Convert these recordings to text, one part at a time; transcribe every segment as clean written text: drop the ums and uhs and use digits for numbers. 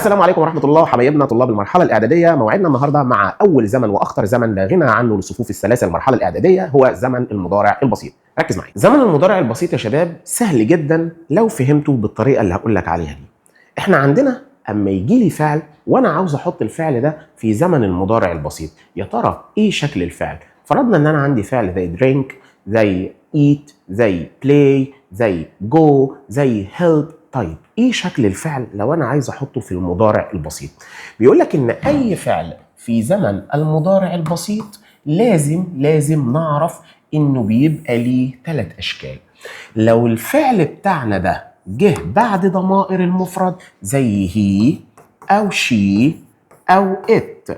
السلام عليكم ورحمة الله حبايبنا طلاب المرحلة الإعدادية. موعدنا النهاردة مع أول زمن وأخطر زمن لا غنى عنه لصفوف السلاسل المرحلة الإعدادية، هو زمن المضارع البسيط. ركز معايا. زمن المضارع البسيط يا شباب سهل جدا لو فهمته بالطريقة اللي هقول لك عليها دي. احنا عندنا أما يجي لي فعل وأنا عاوز أحط الفعل ده في زمن المضارع البسيط، يا ترى إيه شكل الفعل؟ فرضنا إن أنا عندي فعل زي drink، زي eat، زي play، زي go، زي help. طيب ايه شكل الفعل لو انا عايز احطه في المضارع البسيط؟ بيقول لك ان اي فعل في زمن المضارع البسيط لازم نعرف انه بيبقى ليه 3 اشكال. لو الفعل بتاعنا ده جه بعد ضمائر المفرد زي هي او شي او ات،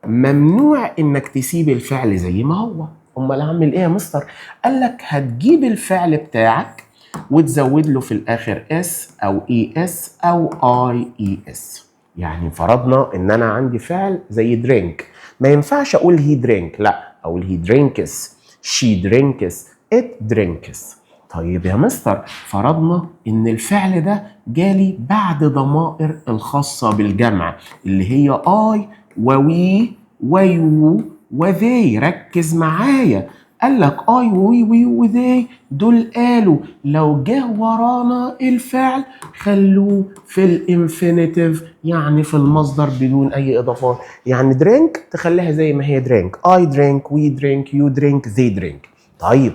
ممنوع انك تسيب الفعل زي ما هو. امال اعمل ايه يا مستر؟ قال لك هتجيب الفعل بتاعك وتزود له في الاخر اس او اي اس او اي اي اس. يعني فرضنا ان انا عندي فعل زي درينك، ما ينفعش اقول هي درينك، لا اقول هي درينكس، شي درينكس، ات درينكس. طيب يا مستر فرضنا ان الفعل ده جالي بعد ضمائر الخاصة بالجمع اللي هي اي ووي ويو وذي. ركز معايا، قال لك اي وي وذي دول قالوا لو جه ورانا الفعل خلوه في الانفينيتيف، يعني في المصدر بدون اي اضافات. يعني درينك تخليها زي ما هي درينك، اي درينك، وي درينك، يو درينك، ذي درينك. طيب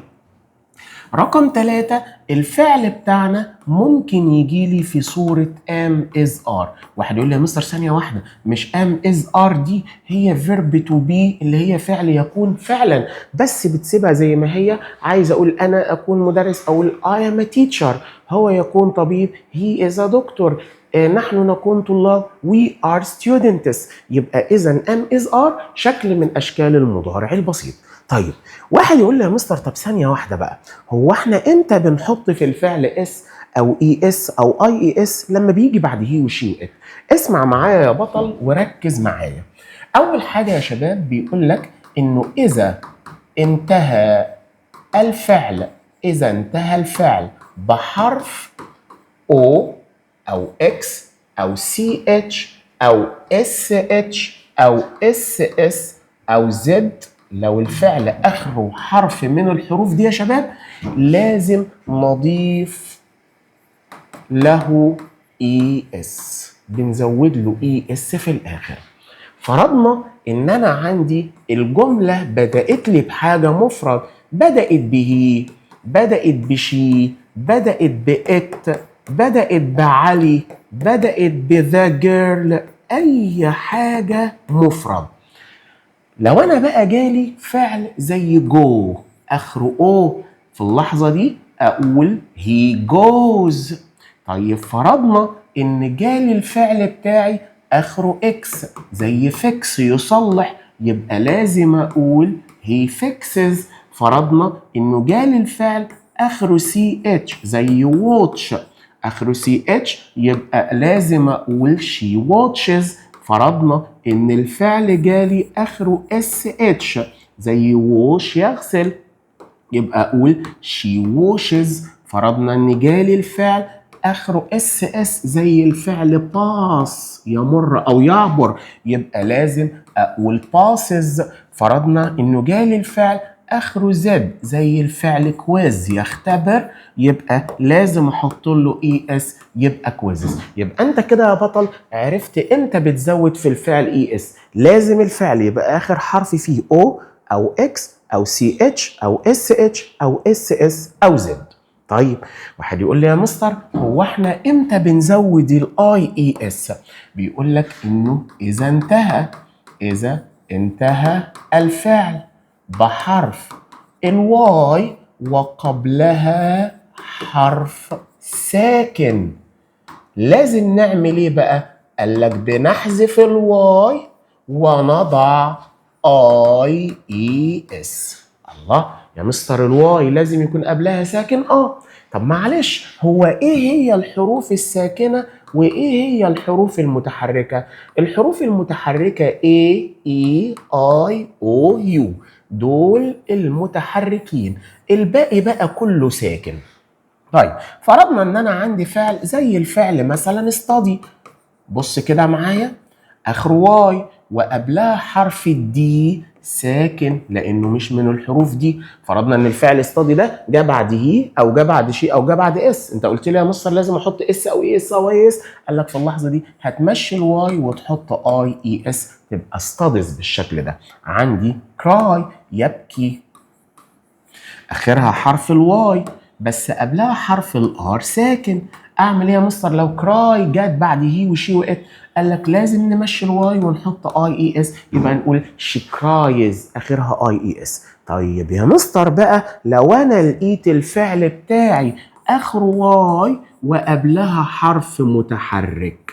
رقم 3، الفعل بتاعنا ممكن يجي لي في صورة am is are. واحد يقول لي يا مستر ثانية واحدة، مش am is are دي هي verb to be اللي هي فعل يكون فعلا، بس بتسيبها زي ما هي. عايز أقول أنا أكون مدرس أقول I am a teacher، هو يكون طبيب he is a doctor، نحن نكون طلاب we are students. يبقى إذا am is are شكل من أشكال المضارع البسيط. طيب واحد يقول لي يا مستر طب ثانية واحدة بقى، هو احنا امتى بنحط في الفعل اس او اي اس او اي اي اس لما بيجي بعد هي وشي وات؟ اسمع معايا يا بطل وركز معايا. اول حاجة يا شباب بيقول لك انه اذا انتهى الفعل بحرف او او اكس او سي اتش او اس اتش او اس اس او زد، لو الفعل اخره حرف من الحروف دي يا شباب لازم نضيف له اي اس، بنزود له اي اس في الاخر. فرضنا ان انا عندي الجملة بدأت لي بحاجة مفرد، بدأت به، بدأت بشي، بدأت بإت، بدأت بعلي، بدأت بذا جيرل، اي حاجة مفرد. لو انا بقى جالي فعل زي جو اخره او، في اللحظة دي اقول he goes. طيب فرضنا ان جالي الفعل بتاعي اخره اكس زي فيكس يصلح، يبقى لازم اقول he fixes. فرضنا انه جالي الفعل اخره سي اتش زي watch، اخره سي اتش يبقى لازم اقول she watches. فرضنا ان الفعل جالي اخره اس اتش زي ووش يغسل، يبقى اقول she washes. فرضنا ان جالي الفعل اخره اس اس زي الفعل باس يمر او يعبر، يبقى لازم اقول passes. فرضنا انه جالي الفعل اخره زد زي الفعل كويز يختبر، يبقى لازم احط له اي اس يبقى كويزز. يبقى انت كده يا بطل عرفت امتى بتزود في الفعل اي اس. لازم الفعل يبقى اخر حرف فيه او او اكس او سي اتش او اس اتش او اس اس او زد. طيب واحد يقول لي يا مستر هو احنا امتى بنزود الاي اي اس؟ بيقول لك انه اذا انتهى الفعل بحرف الواي وقبلها حرف ساكن. لازم نعمل ايه بقى؟ قال لك بنحذف الواي ونضع اي اي اس. الله يا مستر الواي لازم يكون قبلها ساكن؟ طب معلش، هو ايه هي الحروف الساكنة وايه هي الحروف المتحركة؟ الحروف المتحركة A E I O U دول المتحركين، الباقي بقى كله ساكن. طيب فرضنا ان انا عندي فعل زي الفعل مثلا study، بص كده معايا، اخره واي وقبلها حرف الدي ساكن لانه مش من الحروف دي. فرضنا ان الفعل استادي ده جه بعد هي او جه بعد شي او جه بعد اس. انت قلت لي يا مستر لازم احط اس او اي اس او اي اس. قال لك في اللحظه دي هتمشي الواي وتحط اي اي اس، تبقى ستاديز بالشكل ده. عندي كراي يبكي، اخرها حرف الواي بس قبلها حرف الار ساكن. اعمل ايه يا مستر لو كراي جت بعد هي وشي وات؟ قال لك لازم نمشي الواي ونحط اي اي اس، يبقى نقول شي كرايز اخرها اي اي اس. طيب يا مستر بقى لو انا لقيت الفعل بتاعي اخره واي وقبلها حرف متحرك،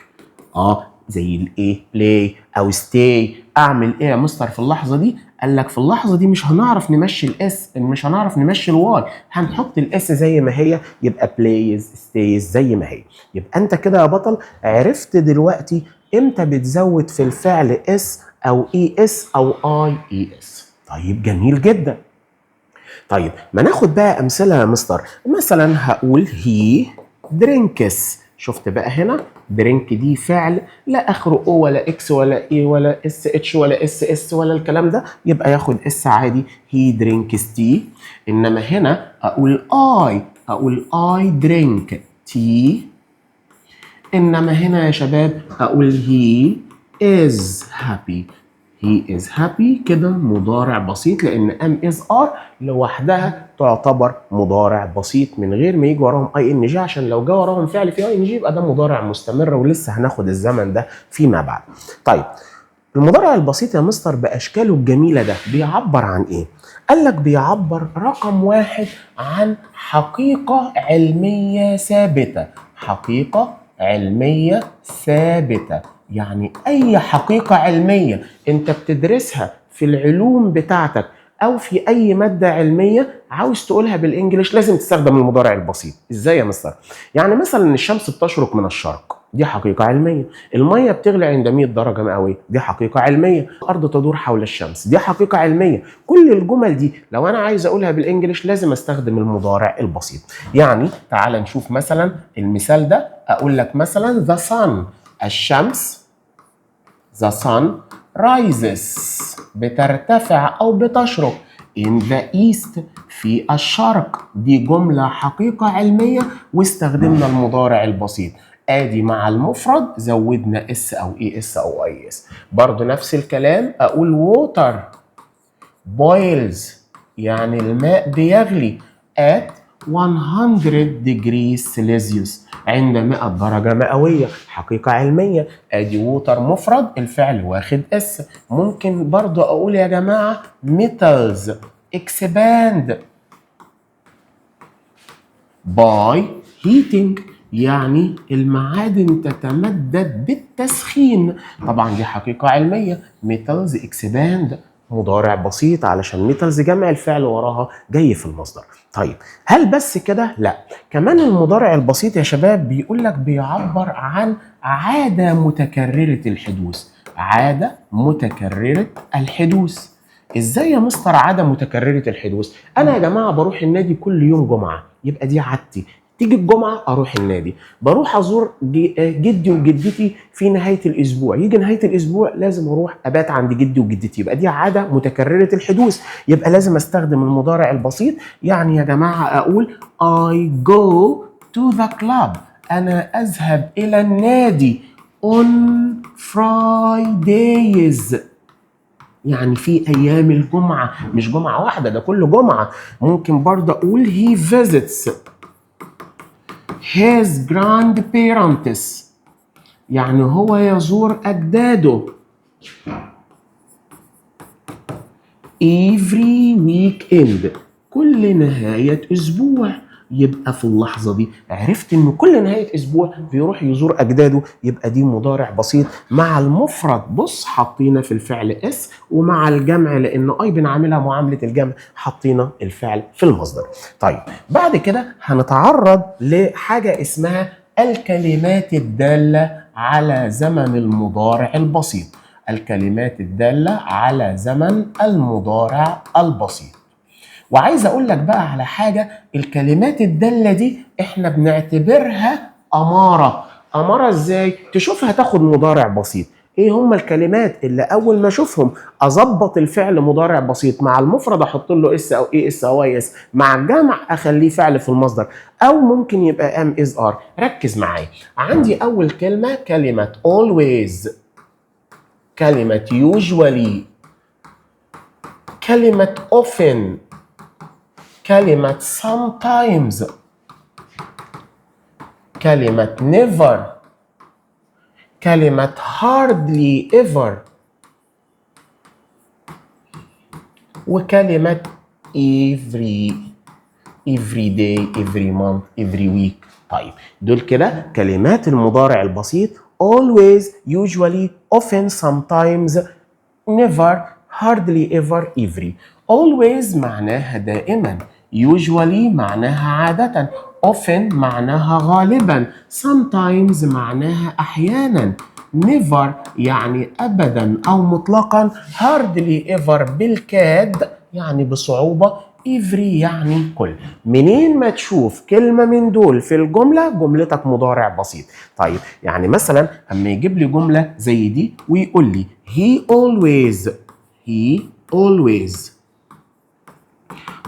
زي الايه بلاي او ستاي، اعمل ايه يا مستر في اللحظه دي؟ قال لك في اللحظه دي مش هنعرف نمشي الاس، مش هنعرف نمشي الواي، هنحط الاس زي ما هي، يبقى بلايز ستايز زي ما هي. يبقى انت كده يا بطل عرفت دلوقتي امتى بتزود في الفعل اس او اي اس او اي اي اس. طيب جميل جدا. طيب ما ناخد بقى امثله يا مستر. مثلا هقول هي درينكس. شفت بقى هنا درينك دي فعل لا اخره او ولا اكس ولا اي ولا اس اتش ولا اس اس ولا الكلام ده، يبقى ياخد اس عادي، هي درينكس تي. انما هنا اقول اي درينك تي. انما هنا يا شباب اقول هي is happy. he is happy كده مضارع بسيط، لان am is are لوحدها تعتبر مضارع بسيط من غير ما يجي وراهم اي ان جي، عشان لو جه وراهم فعل في اي ان جي يبقى ده مضارع مستمر، ولسه هناخد الزمن ده فيما بعد. طيب المضارع البسيط يا مستر باشكاله الجميله ده بيعبر عن ايه؟ قال لك بيعبر رقم واحد عن حقيقه علميه ثابته. حقيقه علميه ثابته يعني اي حقيقه علميه انت بتدرسها في العلوم بتاعتك او في اي ماده علميه عاوز تقولها بالانجلش لازم تستخدم المضارع البسيط. ازاي يا مستر؟ يعني مثلا ان الشمس بتشرق من الشرق، دي حقيقه علميه. الميه بتغلي عند 100 درجه مئويه، دي حقيقه علميه. الارض تدور حول الشمس، دي حقيقه علميه. كل الجمل دي لو انا عايز اقولها بالانجلش لازم استخدم المضارع البسيط. يعني تعال نشوف مثلا المثال ده. اقول لك مثلا the sun، الشمس the sun rises بترتفع او بتشرق in the east في الشرق. دي جملة حقيقة علمية واستخدمنا المضارع البسيط. ادي مع المفرد زودنا اس او اي اس او اي اس. برضو نفس الكلام اقول water boils يعني الماء بيغلي at 100 degrees Celsius عند 100 درجة مئوية، حقيقة علمية. ادي ووتر مفرد الفعل واخد اس. ممكن برضو اقول يا جماعة metals expand by heating يعني المعادن تتمدد بالتسخين. طبعا دي حقيقة علمية. metals expand مضارع بسيط علشان ميتالز جمع الفعل وراها جاي في المصدر. طيب هل بس كده؟ لا، كمان المضارع البسيط يا شباب بيقول لك بيعبر عن عادة متكررة الحدوث. عادة متكررة الحدوث. ازاي يا مستر عادة متكررة الحدوث؟ انا يا جماعة بروح النادي كل يوم جمعة، يبقى دي عادتي. تيجي الجمعة أروح النادي. بروح أزور جدي وجدتي في نهاية الأسبوع. يجي نهاية الأسبوع لازم أروح أبات عند جدي وجدتي، يبقى دي عادة متكررة الحدوث. يبقى لازم أستخدم المضارع البسيط. يعني يا جماعة أقول I go to the club. أنا أذهب إلى النادي on Fridays يعني في أيام الجمعة، مش جمعة واحدة، ده كل جمعة. ممكن برضه أقول he visits his grandparents يعني هو يزور أجداده every weekend كل نهاية أسبوع. يبقى في اللحظة دي عرفت إن كل نهاية أسبوع بيروح يزور أجداده، يبقى دي مضارع بسيط. مع المفرد بص حطينا في الفعل اس، ومع الجمع لأن أي بنعملها معاملة الجمع حطينا الفعل في المصدر. طيب بعد كده هنتعرض لحاجة اسمها الكلمات الدالة على زمن المضارع البسيط. الكلمات الدالة على زمن المضارع البسيط. وعايز اقول لك بقى على حاجة، الكلمات الدالة دي احنا بنعتبرها أمارة. أمارة إزاي؟ تشوفها تاخد مضارع بسيط. ايه هم الكلمات اللي اول ما اشوفهم اظبط الفعل مضارع بسيط، مع المفرد احط له اس او اي اس او اي اس، مع الجمع اخليه فعل في المصدر، او ممكن يبقى ام از ار. ركز معايا. عندي اول كلمه كلمه always، كلمه usually، كلمه often، كلمه sometimes، كلمه never، كلمه hardly ever، وكلمة every day every month every week. طيب دول كده كلمات المضارع البسيط: always usually often sometimes never hardly ever every. always معناها دائما، usually معناها عادة، often معناها غالبا، sometimes معناها أحيانا، never يعني أبدا أو مطلقا، hardly ever بالكاد يعني بصعوبة، every يعني كل. منين ما تشوف كلمة من دول في الجملة جملتك مضارع بسيط. طيب يعني مثلا اما يجيب لي جملة زي دي ويقول لي he always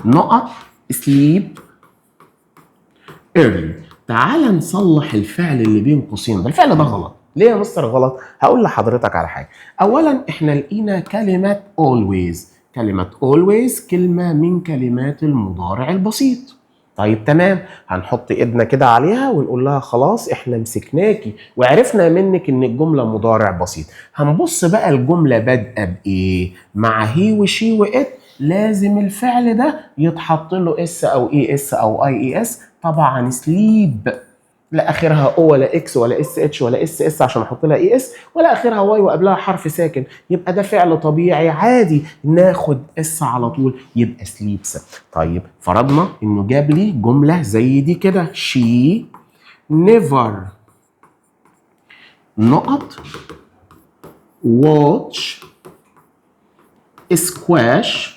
not sleep early. تعال نصلح الفعل اللي بين قوسين ده. الفعل ده غلط. ليه يا مستر غلط؟ هقول لحضرتك على حاجة. أولا إحنا لقينا كلمة always. كلمة always كلمة من كلمات المضارع البسيط. طيب تمام، هنحط ايدنا كده عليها ونقول لها خلاص احنا مسكناكي وعرفنا منك ان الجمله مضارع بسيط. هنبص بقى الجمله بادئه بايه؟ مع هي وشي وات لازم الفعل ده يتحط له اس او اي اس او اي اي اس. طبعا سليب لا اخرها او ولا اكس ولا اس اتش ولا اس اس عشان احط لها اي اس، ولا اخرها واي وقبلها حرف ساكن، يبقى ده فعل طبيعي عادي ناخد اس على طول، يبقى سليبس. طيب فرضنا انه جاب لي جمله زي دي كده: she never not watch squash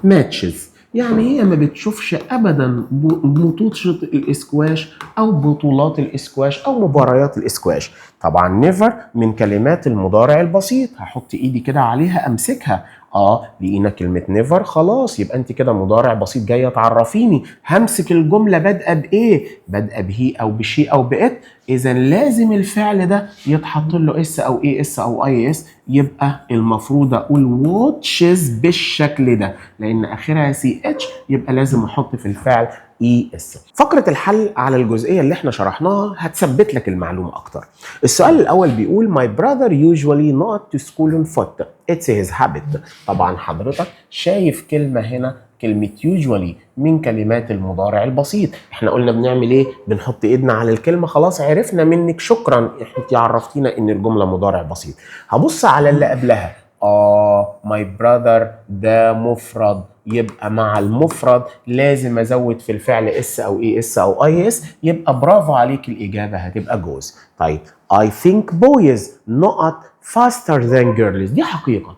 matches. يعني هي ما بتشوفش ابدا ماتشات الاسكواش او بطولات الاسكواش او مباريات الاسكواش. طبعا نيفر من كلمات المضارع البسيط، هحط ايدي كده عليها امسكها. لقينا كلمه نيفر، خلاص يبقى انت كده مضارع بسيط جايه تعرفيني همسك الجمله بادئه بايه؟ بادئه بهي او بشي او بات، اذا لازم الفعل ده يتحط له اس او اي اس او اي اس، يبقى المفروض اقول واتشز بالشكل ده، لان اخرها سي اتش يبقى لازم احط في الفعل اي اس. فقره الحل على الجزئيه اللي احنا شرحناها هتثبت لك المعلومه اكتر. السؤال الاول بيقول my brother usually not to school on foot it's his habit. طبعا حضرتك شايف كلمه هنا كلمة usually من كلمات المضارع البسيط. احنا قلنا بنعمل ايه؟ بنحط ايدنا على الكلمة. خلاص عرفنا منك، شكرا انت عرفتينا ان الجملة مضارع بسيط. هبص على اللي قبلها. my brother ده مفرد، يبقى مع المفرد لازم ازود في الفعل اس او اي اس او اي اس، يبقى برافو عليك الاجابة هتبقى جوز. طيب I think boys not faster than girls. دي حقيقة.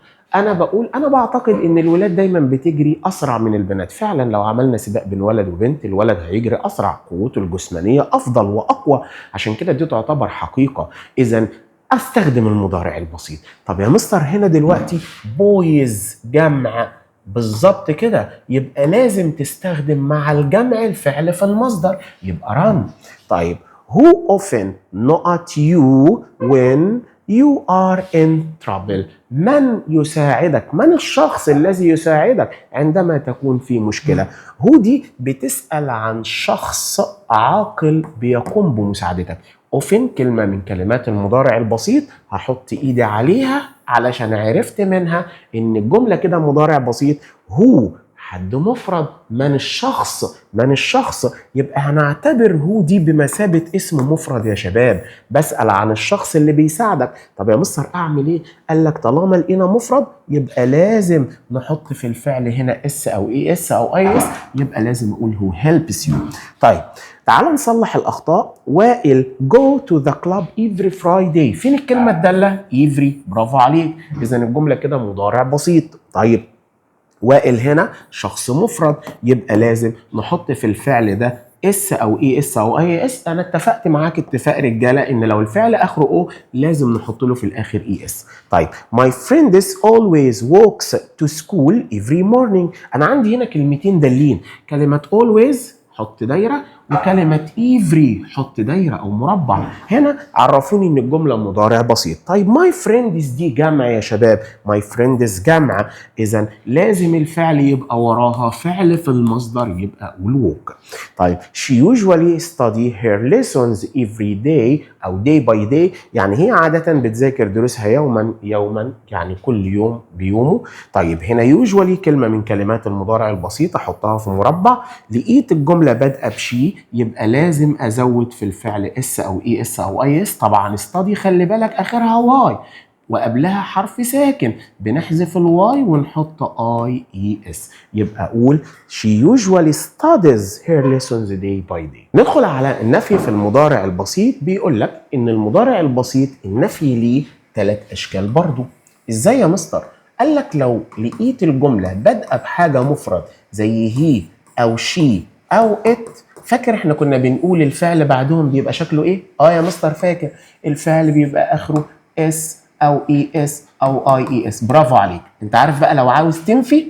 انا بعتقد ان الولاد دايما بتجري اسرع من البنات. فعلا لو عملنا سباق بين ولد وبنت الولد هيجري اسرع، قوته الجسمانيه افضل واقوى، عشان كده دي تعتبر حقيقه. اذا استخدم المضارع البسيط. طب يا مستر هنا دلوقتي بويز جمع بالظبط كده، يبقى لازم تستخدم مع الجمع الفعل في المصدر، يبقى run. طيب who often not you when you are in trouble. من يساعدك؟ من الشخص الذي يساعدك عندما تكون في مشكلة؟ هو دي بتسأل عن شخص عاقل بيقوم بمساعدتك. often كلمة من كلمات المضارع البسيط، هحط ايدي عليها علشان عرفت منها ان الجملة كده مضارع بسيط. هو حد مفرد، من الشخص يبقى هنعتبر هو دي بمثابة اسم مفرد يا شباب، بسأل عن الشخص اللي بيساعدك. طب يا مستر اعمل ايه؟ قال لك طالما لقينا مفرد يبقى لازم نحط في الفعل هنا اس او اي اس او اي اس، يبقى لازم اقول هو helps you. طيب تعال نصلح الاخطاء. وائل go to the club every Friday. فين الكلمة الدالة؟ every، برافو عليك. اذا الجملة كده مضارع بسيط. طيب وائل هنا شخص مفرد، يبقى لازم نحط في الفعل ده اس او اي اس او اي اس، انا اتفقت معاك اتفاق رجاله ان لو الفعل اخره او لازم نحط له في الاخر اي اس. طيب my friend is always walks to school every morning. انا عندي هنا كلمتين دالين، كلمه always حط دايره، وكلمه every حط دايره او مربع. هنا عرفوني ان الجمله مضارع بسيط. طيب my friend is دي جمع يا شباب، my friend is جمع، اذا لازم الفعل يبقى وراها فعل في المصدر، يبقى اقول walk. طيب she usually study her lessons every day او day by day، يعني هي عاده بتذاكر دروسها يوما يوما، يعني كل يوم بيومه. طيب هنا usually كلمه من كلمات المضارع البسيط احطها في مربع. لقيت الجمله بادئه بشي، يبقى لازم ازود في الفعل اس او اي اس او اي اس. طبعا study خلي بالك اخرها واي وقبلها حرف ساكن، بنحذف الواي ونحط اي اي اس، يبقى اقول she usually studies her lessons day by day. ندخل على النفي في المضارع البسيط. بيقول لك ان المضارع البسيط النفي ليه 3 اشكال برضو. ازاي يا مستر؟ قال لك لو لقيت الجمله بادئه بحاجه مفرد زي هي او شي او ات، فاكر احنا كنا بنقول الفعل بعدهم بيبقى شكله ايه؟ يا مستر فاكر، الفعل بيبقى اخره اس او اي اس او اي اي اس. برافو عليك. انت عارف بقى لو عاوز تنفي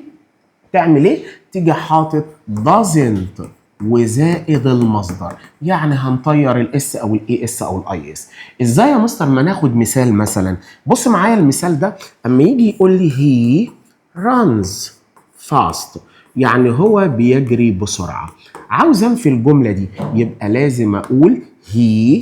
تعمل ايه؟ تيجي حاطط doesn't وزائد المصدر، يعني هنطير الاس او الاي اس او الاي اس. ازاي يا مستر؟ ما ناخد مثال مثلا. بص معايا المثال ده، اما يجي يقول لي he runs fast، يعني هو بيجري بسرعه. عاوز انفي الجمله دي، يبقى لازم اقول he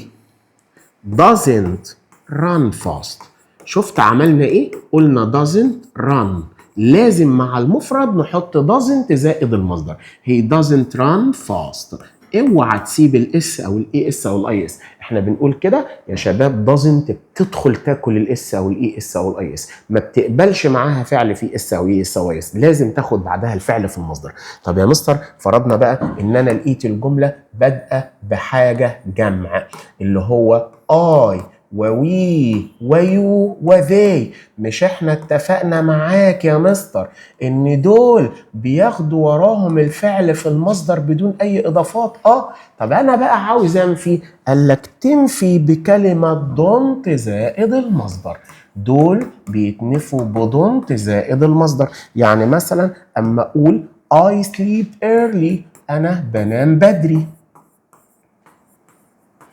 doesn't run fast. شفت عملنا ايه؟ قلنا doesn't run، لازم مع المفرد نحط doesn't زائد المصدر. he doesn't run fast. اوعى تسيب الاس او الاي اس او الاي اس. احنا بنقول كده يا شباب doesn't بتدخل تاكل الاس او الاي اس او الاي اس، ما بتقبلش معاها فعل في اس او اي اس او اي اس، لازم تاخد بعدها الفعل في المصدر. طب يا مستر فرضنا بقى ان انا لقيت الجمله بادئه بحاجه جمع، اللي هو I ووي ويو وذي. مش احنا اتفقنا معاك يا مستر ان دول بياخدوا وراهم الفعل في المصدر بدون اي اضافات؟ طب انا بقى عاوز انفي. قال لك تنفي بكلمه دونت زائد المصدر. دول بيتنفوا بدونت زائد المصدر. يعني مثلا اما اقول I sleep early، انا بنام بدري.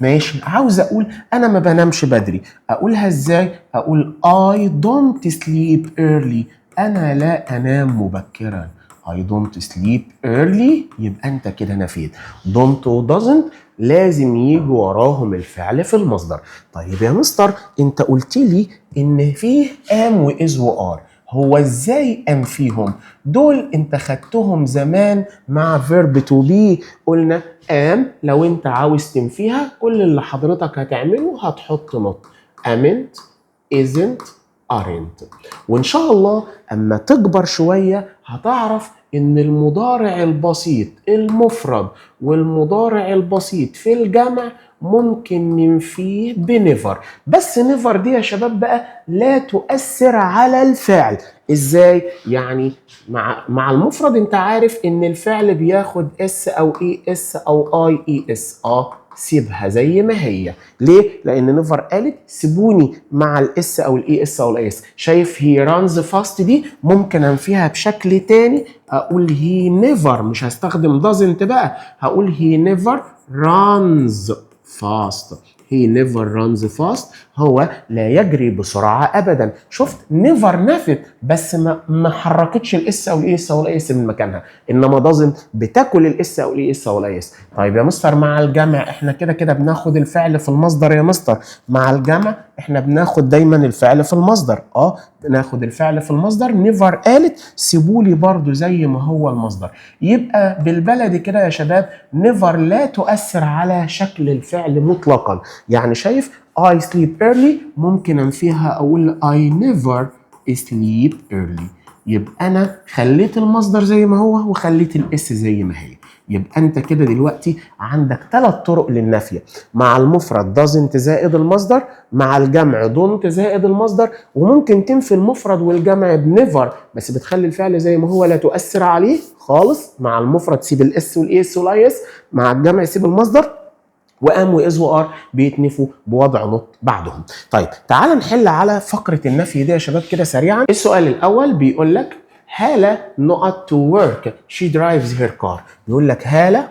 ماشي، عاوز اقول انا ما بنامش بدري، اقولها ازاي؟ اقول I don't sleep early، انا لا انام مبكرا. I don't sleep early، يبقى انت كده نفيت. don't و doesn't لازم يجي وراهم الفعل في المصدر. طيب يا مستر انت قلت لي ان فيه am و is و are، هو ازاي انفيهم؟ دول انت خدتهم زمان مع verb to be. قلنا am لو انت عاوز تنفيها كل اللي حضرتك هتعمله هتحط نقط amn't isn't aren't. وان شاء الله اما تكبر شوية هتعرف ان المضارع البسيط المفرد والمضارع البسيط في الجمع ممكن ننفيه بنيفر، بس نيفر دي يا شباب بقى لا تؤثر على الفعل. ازاي؟ يعني مع المفرد انت عارف ان الفعل بياخد اس او اي اس او اي اي اس. سيبها زي ما هي. ليه؟ لان نيفر قالت سيبوني مع الاس او الاي اس او الاي اس. شايف هي رانز فاست دي ممكن انفيها بشكل تاني، اقول هي نيفر، مش هستخدم doesn't بقى، هقول هي نيفر runs fast. he never runs fast، هو لا يجري بسرعة أبدا. شفت نيفر نفت بس ما حركتش الاس او الاي اس او الاي اس من مكانها، انما doesn't بتاكل الاس او الاي اس او الاي اس. طيب يا مستر مع الجمع احنا كده بناخد الفعل في المصدر يا مستر. مع الجمع احنا بناخد دايما الفعل في المصدر. بناخد الفعل في المصدر. نيفر قالت سيبولي برضو زي ما هو المصدر. يبقى بالبلدي كده يا شباب نيفر لا تؤثر على شكل الفعل مطلقا. يعني شايف I sleep early ممكن انفيها اقول I never sleep early، يبقى انا خليت المصدر زي ما هو وخليت الاس زي ما هي. يبقى انت كده دلوقتي عندك 3 طرق للنفي، مع المفرد doesn't زائد المصدر، مع الجمع don't زائد المصدر، وممكن تنفي المفرد والجمع بنيفر بس بتخلي الفعل زي ما هو لا تؤثر عليه خالص. مع المفرد سيب الاس والاي اس والاي اس، مع الجمع سيب المصدر، وام واز وار بيتنفوا بوضع نط بعدهم. طيب تعال نحل على فقره النفي دي يا شباب كده سريعا. السؤال الاول بيقول لك هالة not to work she drives her car. بيقول لك هالة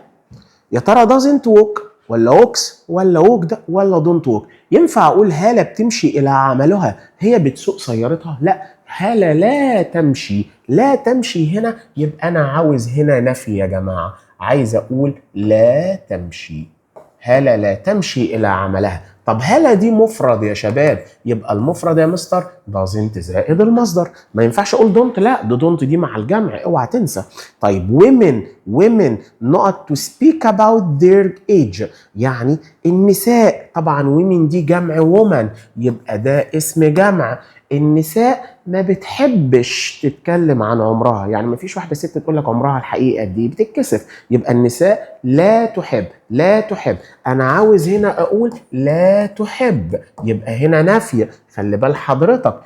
يا ترى doesn't walk ولا walks ولا walked ولا don't walk؟ ينفع اقول هالة بتمشي الى عملها هي بتسوق سيارتها؟ لا، هالة لا تمشي. لا تمشي هنا يبقى انا عاوز هنا نفي يا جماعه، عايز اقول لا تمشي. هالة لا تمشي إلى عملها. طب هالة دي مفرد يا شباب، يبقى المفرد يا مستر doesn't زائد المصدر. ما ينفعش أقول don't، لا ده don't دي مع الجمع اوعى تنسى. طيب women not to speak about their age، يعني النساء. طبعا women دي جمع woman يبقى ده اسم جمع. النساء ما بتحبش تتكلم عن عمرها، يعني ما فيش واحدة ست تقول لك عمرها الحقيقة دي بتتكسف. يبقى النساء لا تحب. لا تحب أنا عاوز هنا أقول لا تحب، يبقى هنا نفي. خلي بال حضرتك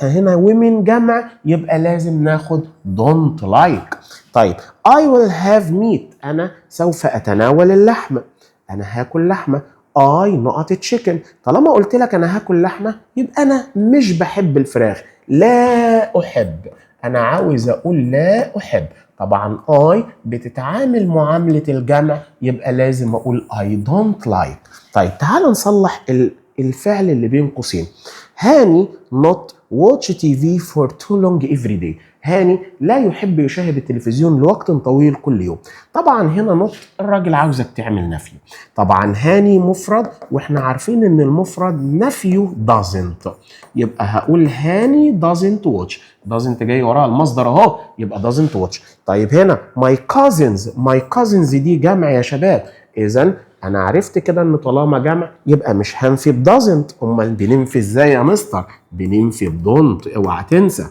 هنا women جمع يبقى لازم ناخد don't like. طيب I will have meat، أنا سوف أتناول اللحم، أنا هاكل لحمة. I not a chicken، طالما قلت لك أنا هاكل لحمة يبقى أنا مش بحب الفراخ. لا أحب، أنا عاوز أقول لا أحب. طبعا I بتتعامل معاملة الجمع يبقى لازم أقول I don't like. طيب تعال نصلح الفعل اللي بين قوسين. هاني not watch TV for too long every day. هاني لا يحب يشاهد التلفزيون لوقت طويل كل يوم. طبعا هنا نط الراجل عاوزك تعمل نفي. طبعا هاني مفرد واحنا عارفين ان المفرد نفيه doesn't، يبقى هقول هاني doesn't watch. doesn't جاي وراها المصدر اهو يبقى doesn't watch. طيب هنا my cousins دي جمع يا شباب، اذا انا عرفت كده ان طالما جمع يبقى مش هنفي ب doesn't. امال بننفي ازاي يا مستر؟ بننفي ب don't اوعى تنسى.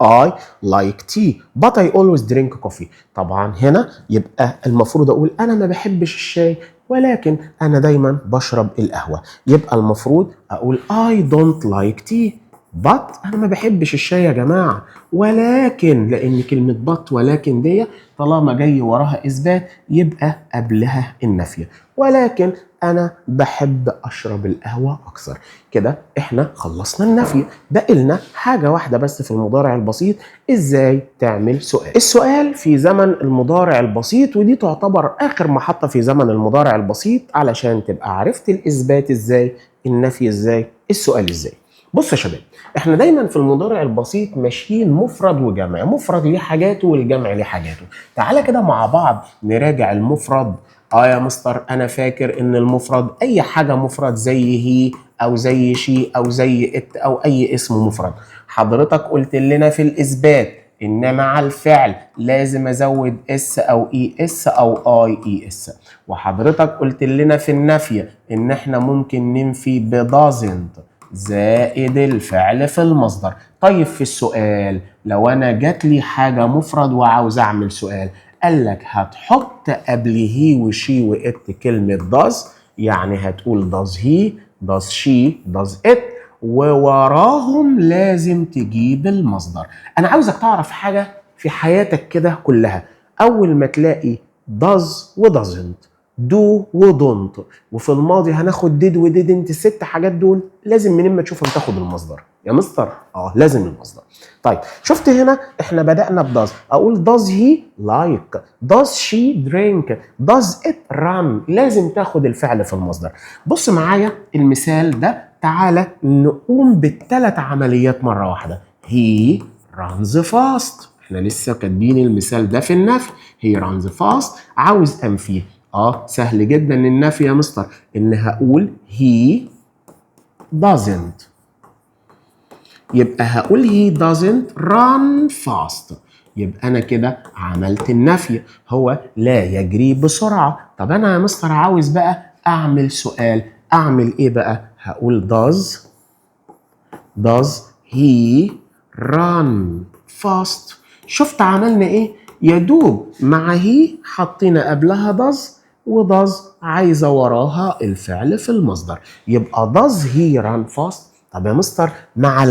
I like tea but I always drink coffee. طبعا هنا يبقى المفروض اقول انا ما بحبش الشاي ولكن انا دايما بشرب القهوة. يبقى المفروض اقول I don't like tea but انا ما بحبش الشاي يا جماعة، ولكن لان كلمة but ولكن دي طالما جاي وراها اثبات يبقى قبلها النفي، ولكن انا بحب اشرب القهوة اكثر. كده احنا خلصنا النفي، بقى لنا حاجة واحدة بس في المضارع البسيط، ازاي تعمل سؤال. السؤال في زمن المضارع البسيط، ودي تعتبر اخر محطة في زمن المضارع البسيط علشان تبقى عرفت الاثبات ازاي، النفي ازاي، السؤال ازاي. بص يا شباب، احنا دايما في المضارع البسيط ماشيين مفرد وجمع، مفرد ليه حاجاته والجمع ليه حاجاته. تعالى كده مع بعض نراجع المفرد. يا مستر انا فاكر ان المفرد اي حاجه مفرد زي هي او زي شي او زي ات او اي اسم مفرد. حضرتك قلت لنا في الاثبات ان مع الفعل لازم ازود اس او اي اس او اي اس، وحضرتك قلت لنا في النفي ان احنا ممكن ننفي ب doesn't زائد الفعل في المصدر. طيب في السؤال لو انا جات لي حاجه مفرد وعاوز اعمل سؤال، قال لك هتحط قبل هي وشي وات كلمه does، يعني هتقول does he does she does it ووراهم لازم تجيب المصدر. انا عاوزك تعرف حاجه في حياتك كده كلها، اول ما تلاقي does و doesn't do و don't وفي الماضي هناخد did و didn't، الست حاجات دول لازم منين ما تشوفهم تاخد المصدر يا مستر. لازم المصدر. طيب شفت هنا احنا بدأنا ب does، اقول does he like does she drink does it run، لازم تاخد الفعل في المصدر. بص معايا المثال ده، تعالى نقوم بالثلاث عمليات مرة واحدة. he runs fast، احنا لسه كاتبين المثال ده في النفي، he runs fast عاوز انفيه. سهل جدا النفي يا مستر، ان هقول he doesn't، يبقى هقول he doesn't run fast، يبقى انا كده عملت النفي، هو لا يجري بسرعة. طب انا يا مستر عاوز بقى اعمل سؤال، اعمل ايه بقى؟ هقول does he run fast. شفت عملنا ايه؟ يدوب مع هي حطينا قبلها does، وdoes عايزة وراها الفعل في المصدر، يبقى does he run fast. طب يا مستر مع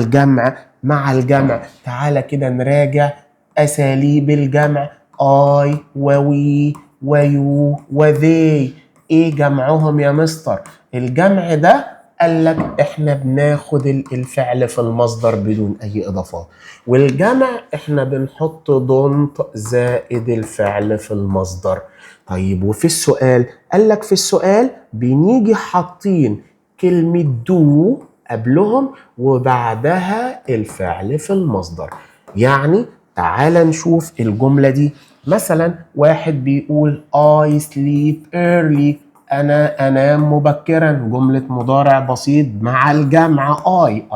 الجمع، تعالى كده نراجع أساليب الجمع. I ووي ويو وذي، ايه جمعهم يا مستر؟ الجمع ده قال لك احنا بناخد الفعل في المصدر بدون اي اضافات، والجمع احنا بنحط don't زائد الفعل في المصدر. طيب وفي السؤال قال لك في السؤال بنيجي حاطين كلمة do قبلهم وبعدها الفعل في المصدر. يعني تعال نشوف الجملة دي. مثلا واحد بيقول I sleep early، أنا أنام مبكرا، جملة مضارع بسيط مع الجمع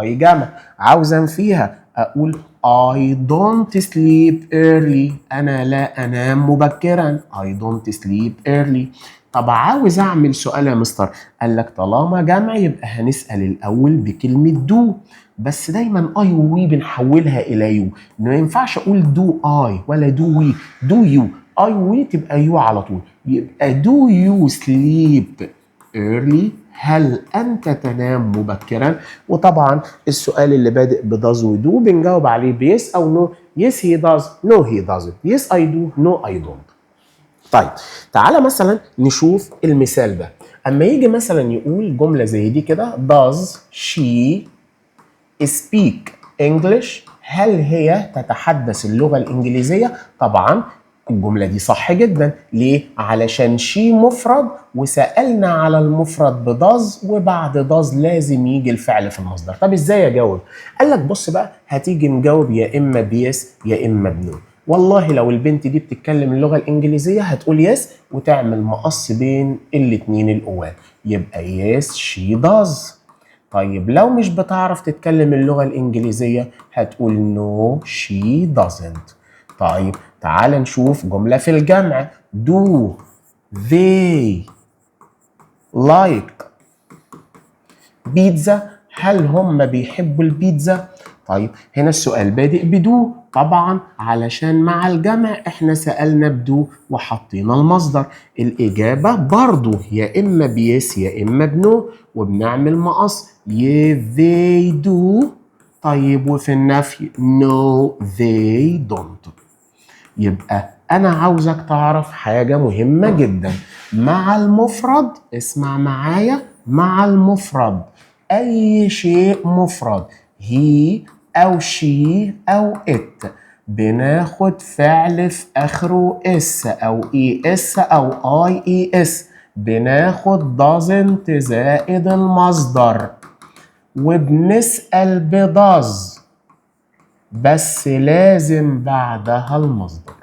I جمع، عاوزا فيها أقول I don't sleep early، أنا لا أنام مبكرا، I don't sleep early. طب عاوز أعمل سؤال يا مستر، قال لك طالما جمع يبقى هنسأل الأول بكلمة دو، بس دايما اي وي بنحولها الى يو، ما ينفعش اقول دو اي ولا دو وي، دو يو، اي وي تبقى يو على طول، يبقى دو يو سليب early، هل انت تنام مبكرا؟ وطبعا السؤال اللي بادئ بداز ودو بنجاوب عليه بيس او نو. يس هي داز، نو هي دازنت، يس اي دو، نو اي دونت. طيب تعالى مثلا نشوف المثال ده. اما يجي مثلا يقول جمله زي دي كده does she speak English، هل هي تتحدث اللغة الإنجليزية؟ طبعا الجملة دي صح جدا. ليه؟ علشان شي مفرد وسألنا على المفرد بداز، وبعد داز لازم يجي الفعل في المصدر. طب ازاي اجاوب؟ قال لك بص بقى، هتيجي نجاوب يا اما بيس يا اما بنو. والله لو البنت دي بتتكلم اللغة الإنجليزية هتقول يس وتعمل مقص بين الاتنين الأوال، يبقى يس شي داز. طيب لو مش بتعرف تتكلم اللغة الإنجليزية هتقول no she doesn't. طيب تعال نشوف جملة في الجمع. do they like pizza، هل هم بيحبوا البيتزا؟ طيب هنا السؤال بادئ بدو، طبعا علشان مع الجمع احنا سألنا بدو وحطينا المصدر. الإجابة برضو يا إما بيس يا إما بنو، وبنعمل مقص yeah they do. طيب وفي النفي no they don't. يبقى أنا عاوزك تعرف حاجة مهمة جدا، مع المفرد اسمع معايا، مع المفرد أي شيء مفرد هي أو شي أو إت بناخد فعل في آخره اس أو اي اس أو اي اي اس، بناخد doesn't زائد المصدر وبنسأل بداز، بس لازم بعدها المصدر.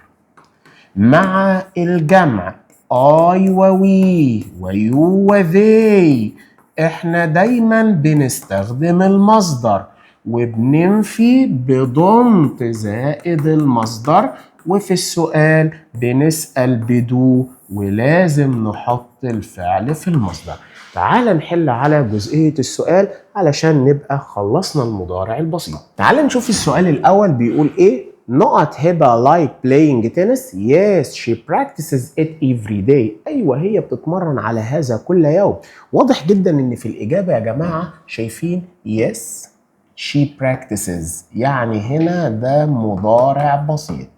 مع الجمع I ووي ويو وذي احنا دايما بنستخدم المصدر وبننفي بضمت زائد المصدر، وفي السؤال بنسأل بدو ولازم نحط الفعل في المصدر. تعال نحل على جزئية السؤال علشان نبقى خلصنا المضارع البسيط. تعال نشوف السؤال الأول بيقول إيه. نقط هبة like playing tennis. Yes she practices it every day. أيوة هي بتتمرن على هذا كل يوم. واضح جدا إن في الإجابة يا جماعة شايفين yes she practices، يعني هنا ده مضارع بسيط.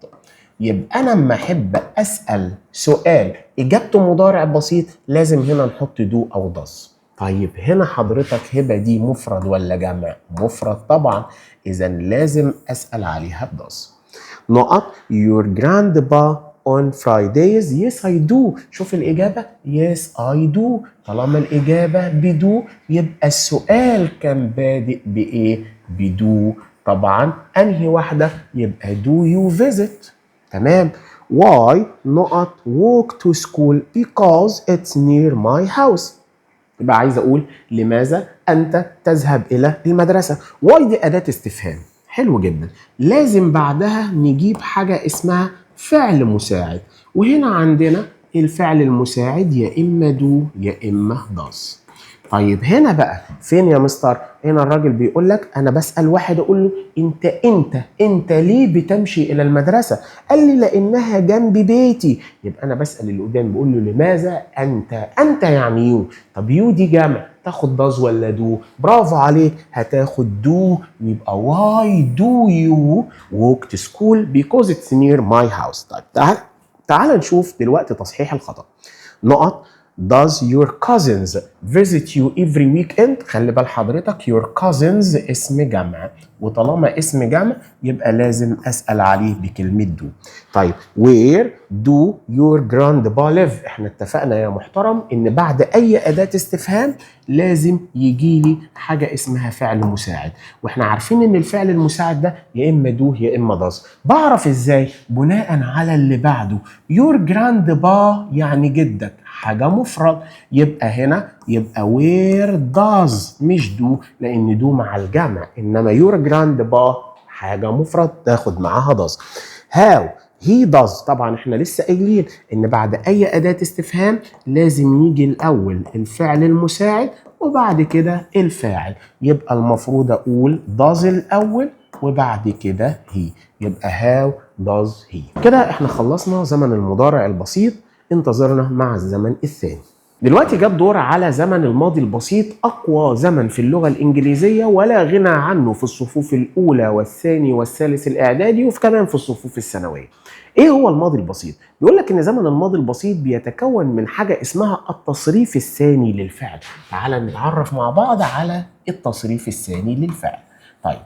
يبقى أنا لما أحب أسأل سؤال إجابته مضارع بسيط لازم هنا نحط دو أو does. طيب هنا حضرتك هبة دي مفرد ولا جمع؟ مفرد طبعا، إذا لازم أسأل عليها does. نقط your grandpa on Fridays. Yes I do. شوف الإجابة yes I do. طالما الإجابة بدو يبقى السؤال كان بادئ بإيه؟ بدو. طبعا أنهي واحدة؟ يبقى do you visit. تمام. why نقط walk to school because it's near my house. يبقى عايز أقول لماذا أنت تذهب إلى المدرسة. why دي أداة استفهام، حلو جدا، لازم بعدها نجيب حاجة اسمها فعل مساعد، وهنا عندنا الفعل المساعد يا إما do يا إما does. طيب هنا بقى فين يا مستر؟ هنا الراجل بيقول لك انا بسأل واحد اقول له انت ليه بتمشي الى المدرسة؟ قال لي لانها جنب بيتي. يبقى انا بسأل اللي قدام بقول له لماذا انت يعني يو. طب يو دي جمع، تاخد داز ولا دو؟ برافو عليك، هتاخد دو. يبقى why do you walk to school because it's near my house. طيب تعال نشوف دلوقتي تصحيح الخطأ. نقط. Does your cousins visit you every weekend؟ خلي بال حضرتك your cousins اسم جمع، وطالما اسم جمع يبقى لازم أسأل عليه بكلمة do. طيب where do your grandpa live؟ احنا اتفقنا يا محترم ان بعد اي أداة استفهام لازم يجي لي حاجة اسمها فعل مساعد، واحنا عارفين ان الفعل المساعد ده يا اما do يا اما does. بعرف ازاي؟ بناء على اللي بعده. your grandpa يعني جدك، حاجة مفرد، يبقى هنا يبقى where does مش do، لأن do مع الجمع، إنما your grandpa حاجة مفرد تاخد معاها does. how he does، طبعا احنا لسه قايلين إن بعد أي أداة استفهام لازم يجي الأول الفعل المساعد وبعد كده الفاعل، يبقى المفروض أقول does الأول وبعد كده he، يبقى how does he. كده احنا خلصنا زمن المضارع البسيط، انتظرنا مع الزمن الثاني. دلوقتي جاب دور على زمن الماضي البسيط، أقوى زمن في اللغة الإنجليزية ولا غنى عنه في الصفوف الأولى والثاني والثالث الإعدادي وفي كمان في الصفوف الثانوية. إيه هو الماضي البسيط؟ بيقول لك إن زمن الماضي البسيط بيتكون من حاجة اسمها التصريف الثاني للفعل. تعال نتعرف مع بعض على التصريف الثاني للفعل. طيب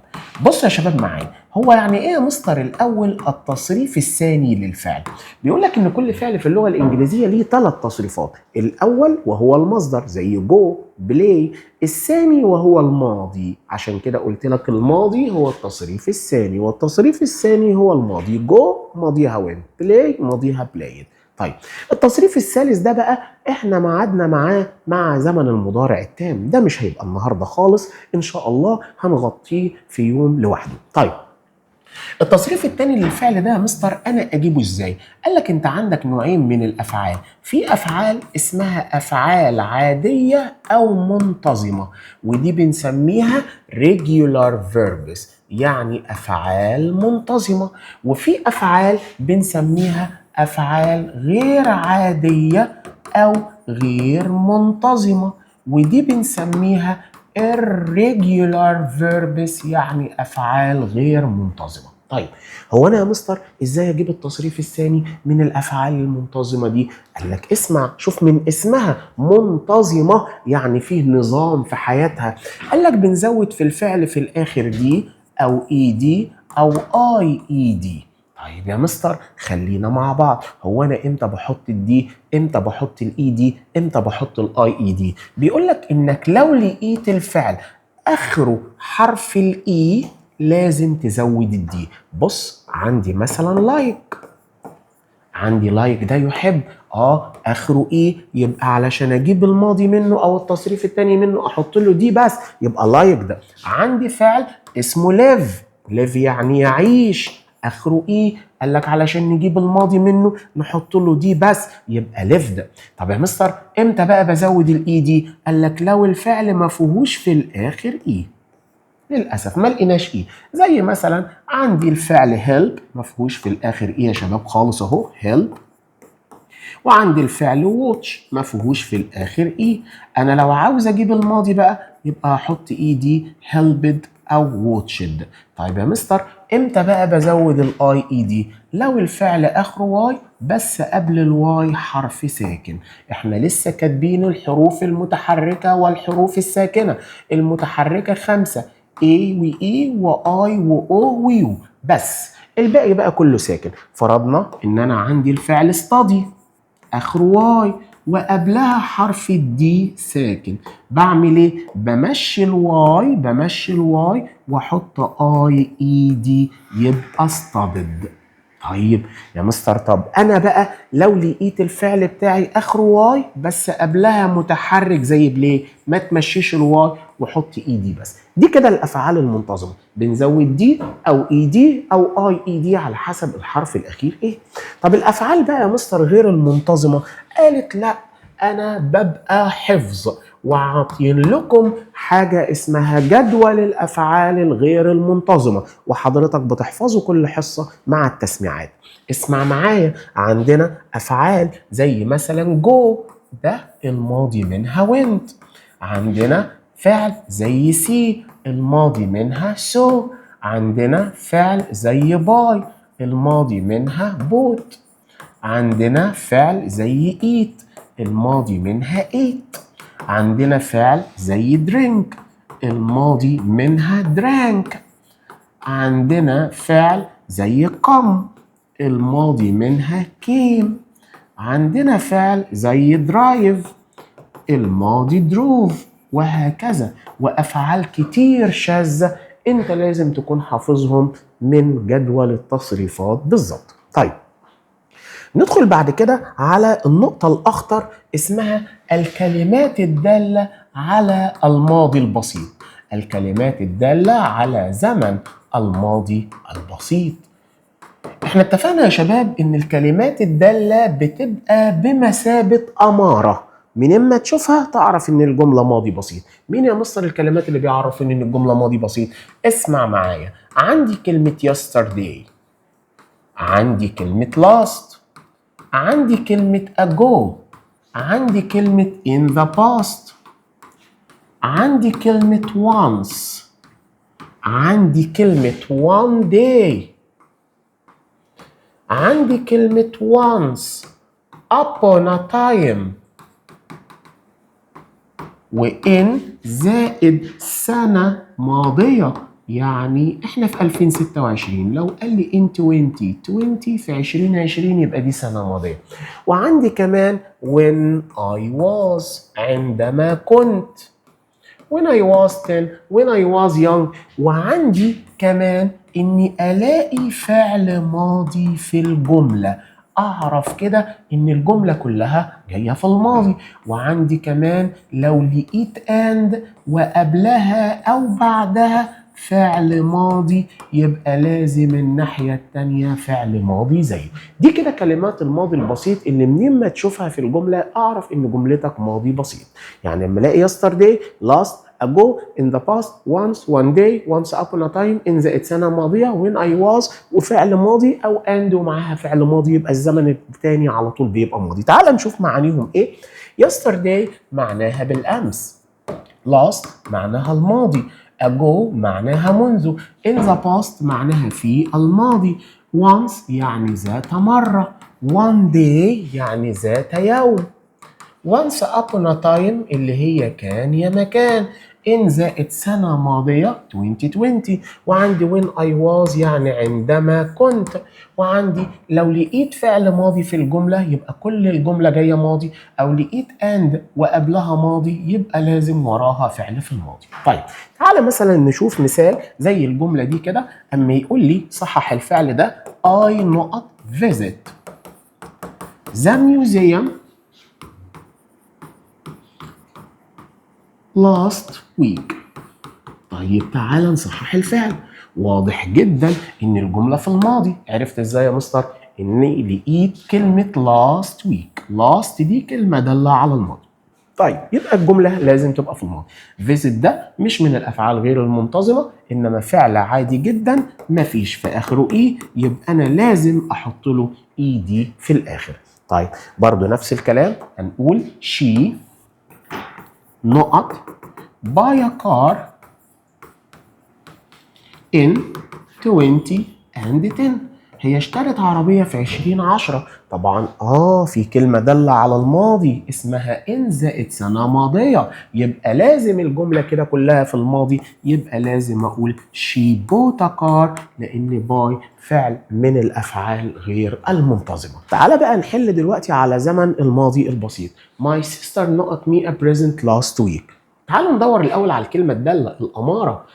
بص يا شباب معايا، هو يعني ايه يا مستر الاول التصريف الثاني للفعل؟ بيقول لك ان كل فعل في اللغه الانجليزيه ليه 3 تصريفات، الاول وهو المصدر زي جو بلاي، الثاني وهو الماضي، عشان كده قلت لك الماضي هو التصريف الثاني، والتصريف الثاني هو الماضي. جو ماضيها وين، بلاي ماضيها بلايد. طيب التصريف الثالث ده بقى احنا معادنا معاه مع زمن المضارع التام، ده مش هيبقى النهارده خالص، ان شاء الله هنغطيه في يوم لوحده. طيب التصريف الثاني للفعل ده يا مستر انا اجيبه ازاي؟ قال لك انت عندك نوعين من الافعال، في افعال اسمها افعال عاديه او منتظمه، ودي بنسميها regular verbs يعني افعال منتظمه، وفي افعال بنسميها افعال غير عاديه او غير منتظمه، ودي بنسميها irregular verbs يعني افعال غير منتظمه. طيب هو انا يا مستر ازاي اجيب التصريف الثاني من الافعال المنتظمه دي؟ قال لك اسمع، شوف من اسمها منتظمه يعني فيه نظام في حياتها. قال لك بنزود في الفعل في الاخر دي او اي دي او اي اي دي. طيب يا مستر خلينا مع بعض، هو انا امتى بحط الدي، امتى بحط الاي دي، امتى بحط الاي اي دي؟ بيقول لك انك لو لقيت الفعل اخره حرف الاي لازم تزود الدي. بص عندي مثلا لايك، عندي لايك ده يحب، اخره ايه، يبقى علشان اجيب الماضي منه او التصريف الثاني منه احط له دي بس، يبقى لايك ده. عندي فعل اسمه ليف، ليف يعني يعيش، اخره ايه، قال لك علشان نجيب الماضي منه نحط له دي بس، يبقى ليف ده. طب يا مستر امتى بقى بزود الاي دي؟ قال لك لو الفعل ما فيهوش في الاخر ايه. للاسف ما لقيناش ايه، زي مثلا عندي الفعل هيلب ما فيهوش في الاخر ايه يا شباب خالص اهو هيلب، وعندي الفعل واتش ما فيهوش في الاخر ايه. انا لو عاوز اجيب الماضي بقى يبقى احط اي دي هيلبد او واتشد. طيب يا مستر امتى بقى بزود الاي اي دي؟ لو الفعل اخره واي بس قبل الواي حرف ساكن. احنا لسه كاتبين الحروف المتحركه والحروف الساكنه. المتحركه 5 A و E و I و O و U بس، الباقي بقى كله ساكن. فرضنا ان انا عندي الفعل study اخره واي وقبلها حرف الدي ساكن، بعمل ايه؟ بمشي الواي واحط اي اي دي يبقى studied. طيب يا مستر طب انا بقى لو لقيت الفعل بتاعي اخره واي بس قبلها متحرك زي بلاي، ما تمشيش الواي وحط اي دي بس. دي كده الافعال المنتظمه، بنزود دي او اي دي او اي اي دي على حسب الحرف الاخير ايه. طب الافعال بقى يا مستر غير المنتظمه، قالت لا أنا ببقى حفظ، وعاطين لكم حاجة اسمها جدول الأفعال الغير المنتظمة، وحضرتك بتحفظوا كل حصة مع التسميعات. اسمع معايا، عندنا أفعال زي مثلا go، ده الماضي منها went. عندنا فعل زي see، الماضي منها so. عندنا فعل زي buy، الماضي منها bought. عندنا فعل زي eat، الماضي منها ate. عندنا فعل زي drink، الماضي منها drank. عندنا فعل زي come، الماضي منها came. عندنا فعل زي drive، الماضي drove، وهكذا. وأفعال كتير شاذة انت لازم تكون حافظهم من جدول التصريفات بالظبط. طيب ندخل بعد كده على النقطة الأخطر، اسمها الكلمات الدالة على الماضي البسيط. الكلمات الدالة على زمن الماضي البسيط. احنا اتفقنا يا شباب ان الكلمات الدالة بتبقى بمثابة أمارة، من اما تشوفها تعرف ان الجملة ماضي بسيط. مين يا مستر الكلمات اللي بيعرفون ان الجملة ماضي بسيط؟ اسمع معايا، عندي كلمة yesterday، عندي كلمة last، عندي كلمة ago، عندي كلمة in the past، عندي كلمة once، عندي كلمة one day، عندي كلمة once upon a time، وإن زائد سنة ماضية. يعني احنا في 2026، لو قال لي in 2020 في 2020 يبقى دي سنة ماضية. وعندي كمان when I was، عندما كنت، when I was 10، when I was young. وعندي كمان اني الاقي فعل ماضي في الجملة، اعرف كده ان الجملة كلها جاية في الماضي. وعندي كمان لو لقيت and وقبلها او بعدها فعل ماضي، يبقى لازم الناحية التانية فعل ماضي زيه. دي كده كلمات الماضي البسيط اللي منين ما تشوفها في الجملة اعرف ان جملتك ماضي بسيط. يعني لما الاقي yesterday، last، ago، in the past، once، one day، once upon a time، in زائد سنة ماضية، when I was وفعل ماضي، أو and ومعاها فعل ماضي، يبقى الزمن التاني على طول بيبقى ماضي. تعال نشوف معانيهم إيه. yesterday معناها بالأمس، last معناها الماضي، ago معناها منذ، in the past معناها في الماضي، once يعني ذات مرة، one day يعني ذات يوم، once upon a time اللي هي كان يا مكان، in زائد سنة ماضية 2020. وعندي when I was يعني عندما كنت. وعندي لو لقيت فعل ماضي في الجملة يبقى كل الجملة جاية ماضي، أو لقيت and وقبلها ماضي يبقى لازم وراها فعل في الماضي. طيب تعالى مثلا نشوف مثال زي الجملة دي كده، أما يقول لي صحح الفعل ده I نقط visit the museum last week. طيب تعال نصحح الفعل. واضح جدا ان الجملة في الماضي. عرفت ازاي يا مستر؟ اني لقيت كلمة last week. last دي كلمة دالة على الماضي. طيب يبقى الجملة لازم تبقى في الماضي. visit ده مش من الافعال غير المنتظمة، انما فعل عادي جدا مفيش في اخره اي، يبقى انا لازم احط له اي دي في الاخر. طيب برضو نفس الكلام، هنقول she نقط buy a car in 2010. هي اشترت عربية في 2010. طبعا في كلمة دالة على الماضي اسمها in زائد سنة ماضية، يبقى لازم الجملة كده كلها في الماضي، يبقى لازم اقول she bought a car، لان باي فعل من الافعال غير المنتظمة. تعال بقى نحل دلوقتي على زمن الماضي البسيط. my sister نقط me a present last week. تعالوا ندور الاول على الكلمة الدالة الامارة.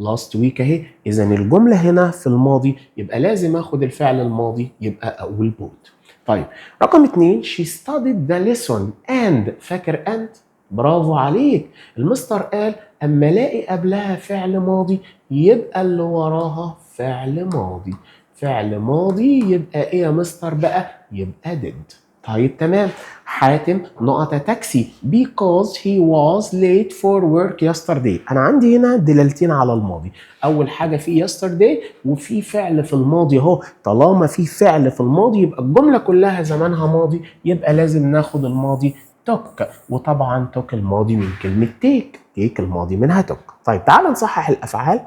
last week اهي، اذا الجمله هنا في الماضي يبقى لازم اخد الفعل الماضي، يبقى اقول bought. طيب رقم 2 she studied the lesson and، فاكر انت؟ برافو عليك. المستر قال اما الاقي قبلها فعل ماضي يبقى اللي وراها فعل ماضي. فعل ماضي يبقى ايه يا مستر بقى؟ يبقى did. طيب تمام. حاتم نقط تاكسي because he was late for work yesterday. انا عندي هنا دلالتين على الماضي. اول حاجه في yesterday وفي فعل في الماضي اهو. طالما في فعل في الماضي يبقى الجمله كلها زمانها ماضي، يبقى لازم ناخد الماضي took. وطبعا took الماضي من كلمه take الماضي منها took. طيب تعال نصحح الافعال.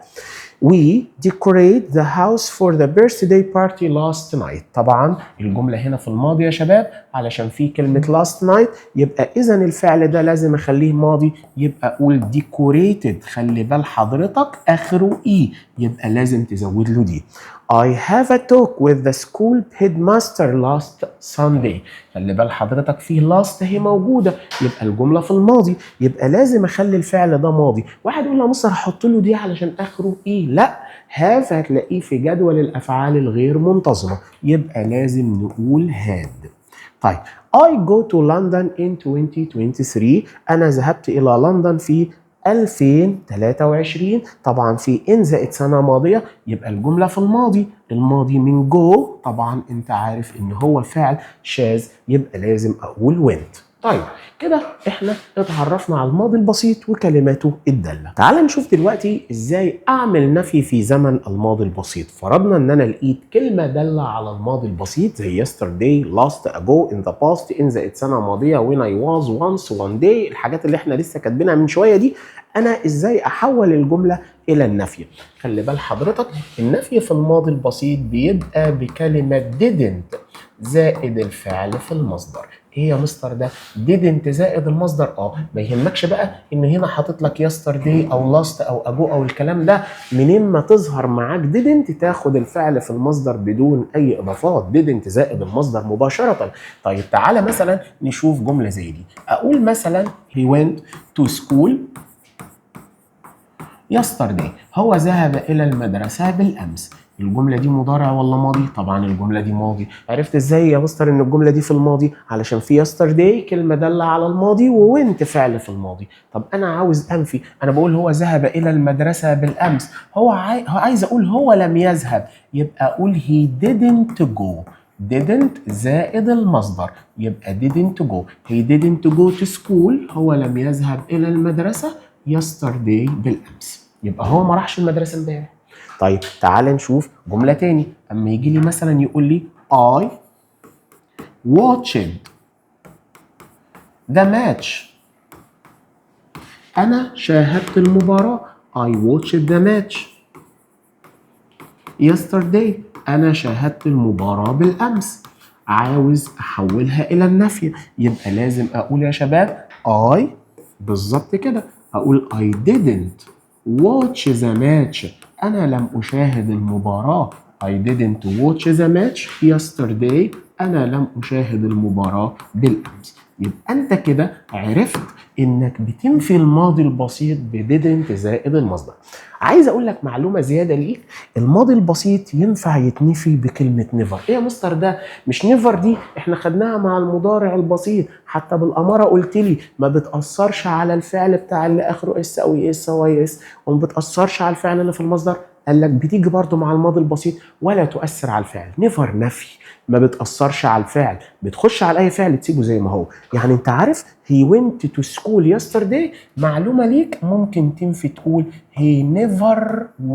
We decorate the house for the birthday party last night. طبعا الجملة هنا في الماضي يا شباب علشان في كلمة last night، يبقى إذا الفعل ده لازم أخليه ماضي، يبقى أقول decorated. خلي بال حضرتك آخره إي، يبقى لازم تزود له دي. I have a talk with the school headmaster last Sunday. خلي بال حضرتك في last هي موجودة، يبقى الجملة في الماضي، يبقى لازم أخلي الفعل ده ماضي. واحد يقول له مصر هحط له دي علشان آخره إيه؟ لا، have هتلاقيه في جدول الأفعال الغير منتظمة، يبقى لازم نقول had. طيب I go to London in 2023. أنا ذهبت إلى لندن في 2023. طبعا في ان زائد سنه ماضيه، يبقى الجمله في الماضي. الماضي من جو، طبعا انت عارف ان هو فعل شاذ، يبقى لازم اقول went. طيب كده احنا اتعرفنا على الماضي البسيط وكلماته الداله. تعال نشوف دلوقتي ازاي اعمل نفي في زمن الماضي البسيط. فرضنا ان انا لقيت كلمه داله على الماضي البسيط زي yesterday, last, ago, in the past, in زائد سنه ماضيه، when I was, once, one day، الحاجات اللي احنا لسه كاتبينها من شويه دي. انا ازاي احول الجمله الى النفي؟ خلي بال حضرتك النفي في الماضي البسيط بيبقى بكلمه didn't زائد الفعل في المصدر. ايه يا مستر ده؟ didn't زائد المصدر. ما يهمكش بقى ان هنا حاطط لك yesterday او last او ago او الكلام ده. منين ما تظهر معاك didn't تاخد الفعل في المصدر بدون اي اضافات. didn't زائد المصدر مباشره. طيب تعالى مثلا نشوف جمله زي دي. اقول مثلا he went to school yesterday. هو ذهب إلى المدرسة بالأمس. الجملة دي مضارع ولا ماضي؟ طبعا الجملة دي ماضي. عرفت ازاي يا مستر ان الجملة دي في الماضي؟ علشان في yesterday كلمة دالة على الماضي وwent فعل في الماضي. طب أنا عاوز أنفي، أنا بقول هو ذهب إلى المدرسة بالأمس. هو عايز أقول هو لم يذهب، يبقى أقول he didn't go. didn't زائد المصدر، يبقى didn't go. he didn't go to school. هو لم يذهب إلى المدرسة yesterday بالأمس، يبقى هو ما راحش المدرسة امبارح. طيب تعال نشوف جملة تاني. أما يجي لي مثلا يقول لي I watched the match. أنا شاهدت المباراة. I watched the match yesterday. أنا شاهدت المباراة بالأمس. عاوز أحولها إلى النفي، يبقى لازم أقول يا شباب I بالظبط كده. أقول I didn't watch the match. أنا لم أشاهد المباراة. I didn't watch the match yesterday. أنا لم أشاهد المباراة بالأمس. يبقى أنت كده عرفت إنك بتنفي الماضي البسيط ب didn't زائد المصدر. عايز أقول لك معلومة زيادة ليك. الماضي البسيط ينفع يتنفي بكلمة never. إيه يا مستر ده؟ مش never دي إحنا خدناها مع المضارع البسيط، حتى بالأمارة قلت لي ما بتأثرش على الفعل بتاع اللي آخره اس أو اس أو اس، وما بتأثرش على الفعل اللي في المصدر. قال لك بتيجي برضو مع الماضي البسيط ولا تؤثر على الفعل. never نفي، ما بتأثرش على الفعل، بتخش على أي فعل تسيبه زي ما هو. يعني أنت عارف he went to school yesterday، معلومة ليك ممكن تنفي تقول he never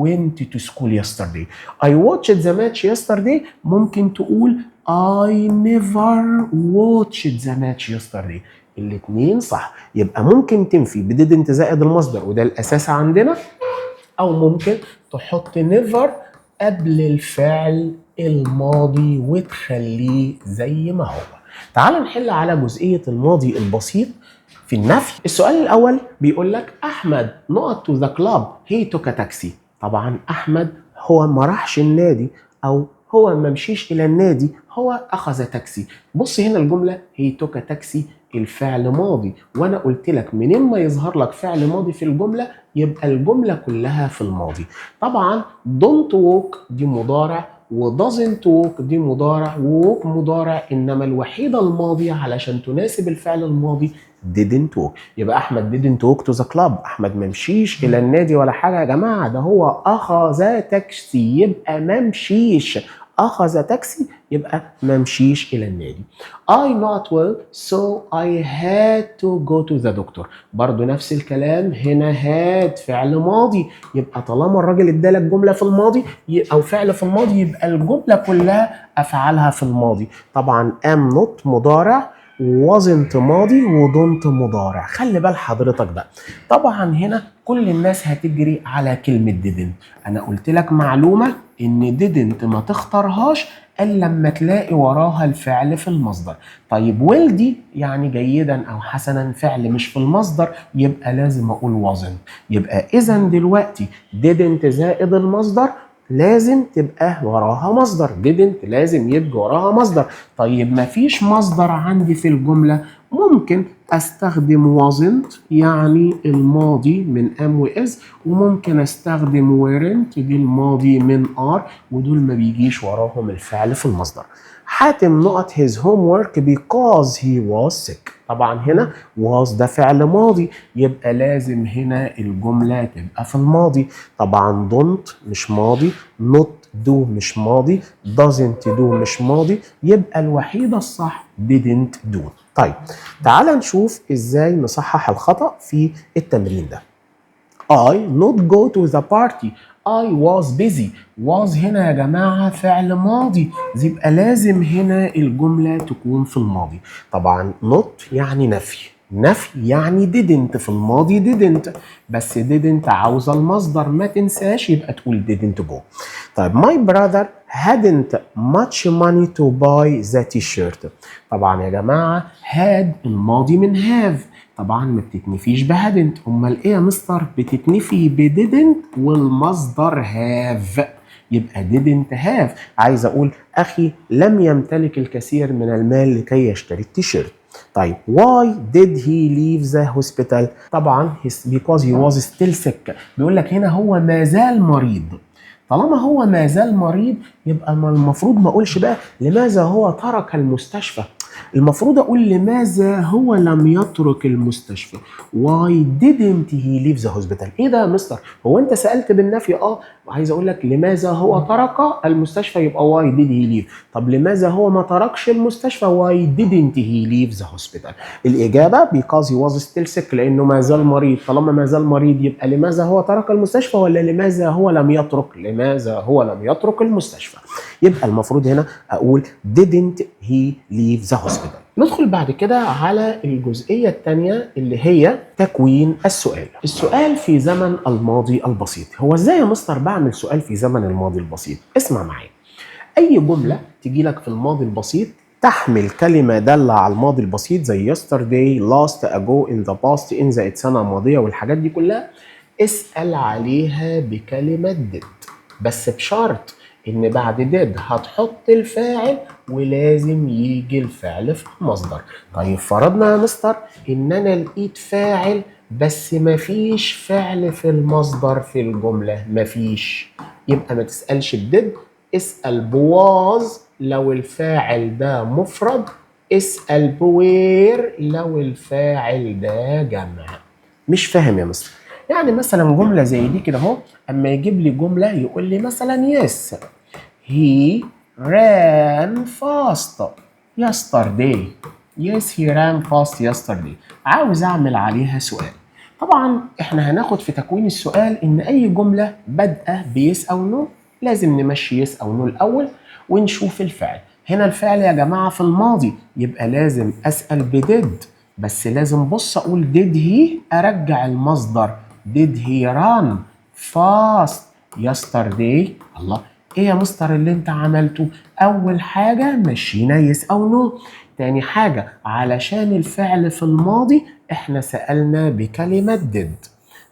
went to school yesterday. I watched the match yesterday ممكن تقول I never watched the match yesterday. الاتنين صح. يبقى ممكن تنفي بدidn't زائد المصدر وده الأساس عندنا، أو ممكن تحط never قبل الفعل الماضي وتخليه زي ما هو. تعال نحل على جزئية الماضي البسيط في النفي. السؤال الأول بيقول لك أحمد نقط to the club he took a taxi. طبعا أحمد هو ما راحش النادي أو هو ما مشيش إلى النادي، هو أخذ تاكسي. بص هنا الجملة he took a taxi الفعل ماضي، وأنا قلت لك منين ما يظهر لك فعل ماضي في الجملة يبقى الجملة كلها في الماضي. طبعا don't walk دي مضارع و doesn't walk دي مضارع وwalk مضارع، إنما الوحيدة الماضي علشان تناسب الفعل الماضي didn't walk. يبقى أحمد didn't walk to the club. أحمد ما مشيش إلى النادي ولا حاجة يا جماعة، ده هو أخذ تاكسي، يبقى ما مشيش. أخذ تاكسي يبقى ما مشيش إلى النادي. I not well so I had to go to the doctor. برضو نفس الكلام هنا had فعل ماضي، يبقى طالما الراجل ادالك جملة في الماضي أو فعل في الماضي يبقى الجملة كلها أفعالها في الماضي. طبعا am not مضارع، wasn't ماضي، ودونت مضارع. خلي بال حضرتك بقى، طبعا هنا كل الناس هتجري على كلمة didn't. أنا قلت لك معلومة إن didn't ما تختارهاش إلا لما تلاقي وراها الفعل في المصدر. طيب will دي يعني جيدا أو حسنا فعل مش في المصدر، يبقى لازم أقول wasn't. يبقى إذا دلوقتي didn't زائد المصدر لازم تبقى وراها مصدر، didn't لازم يبقى وراها مصدر. طيب مفيش مصدر عندي في الجملة، ممكن استخدم wasn't يعني الماضي من am و is، وممكن استخدم weren't دي الماضي من are، ودول ما بيجيش وراهم الفعل في المصدر. حاتم نقط his homework because he was sick. طبعا هنا was ده فعل ماضي، يبقى لازم هنا الجملة تبقى في الماضي. طبعا don't مش ماضي، not do مش ماضي، doesn't do مش ماضي، يبقى الوحيدة الصح didn't do. طيب تعال نشوف ازاي نصحح الخطأ في التمرين ده. I not go to the party. I was busy. was هنا يا جماعة فعل ماضي، يبقى لازم هنا الجملة تكون في الماضي. طبعا not يعني نفي، نفي يعني didn't في الماضي didn't، بس didn't عاوزة المصدر ما تنساش، يبقى تقول didn't go. طيب my brother hadn't much money to buy the t-shirt. طبعا يا جماعة had الماضي من have، طبعا ما بتتنفيش بهادنت. امال ايه يا مستر؟ بتتنفي بديدنت والمصدر هاف، يبقى didn't have. عايز اقول اخي لم يمتلك الكثير من المال لكي يشتري التيشيرت. طيب why did he leave the hospital؟ طبعا because he was still sick. بيقول لك هنا هو ما زال مريض. طالما هو ما زال مريض يبقى المفروض ما اقولش بقى لماذا هو ترك المستشفى، المفروض اقول لماذا هو لم يترك المستشفى. Why didn't he leave the hospital؟ ايه ده يا مستر؟ هو انت سألت بالنفي؟ وعايز اقول لك لماذا هو ترك المستشفى يبقى why did he leave. طب لماذا هو ما تركش المستشفى؟ Why didn't he leave the hospital؟ الإجابة because he was still sick، لأنه ما زال مريض. طالما ما زال مريض يبقى لماذا هو ترك المستشفى ولا لماذا هو لم يترك؟ لماذا هو لم يترك المستشفى. يبقى المفروض هنا أقول didn't he leave the hospital. ندخل بعد كده على الجزئية الثانية اللي هي تكوين السؤال. السؤال في زمن الماضي البسيط. هو ازاي يا مستر بعمل سؤال في زمن الماضي البسيط؟ اسمع معايا. أي جملة تجي لك في الماضي البسيط تحمل كلمة دالة على الماضي البسيط زي yesterday, last, ago, in the past, in the السنة الماضية والحاجات دي كلها، اسأل عليها بكلمة did، بس بشرط ان بعد did هتحط الفاعل ولازم يجي الفعل في المصدر. طيب فرضنا يا مستر ان انا لقيت فاعل بس مفيش فعل في المصدر في الجملة، مفيش، يبقى ما تسألش بدid، اسأل بواز لو الفاعل ده مفرد، اسأل بوير لو الفاعل ده جمع. مش فاهم يا مستر؟ يعني مثلا جملة زي دي كده اهو، اما يجيب لي جملة يقول لي مثلا yes he ran fast yesterday. yes he ran fast yesterday. عاوز اعمل عليها سؤال. طبعا احنا هناخد في تكوين السؤال ان اي جملة بادئة بيس او نو لازم نمشي يس او نو الاول ونشوف الفعل. هنا الفعل يا جماعة في الماضي يبقى لازم اسأل بديد، بس لازم بص اقول did he ارجع المصدر did he run fast yesterday. الله، ايه يا مستر اللي انت عملته؟ اول حاجة مشينا يس او نو. تاني حاجة علشان الفعل في الماضي احنا سألنا بكلمة did،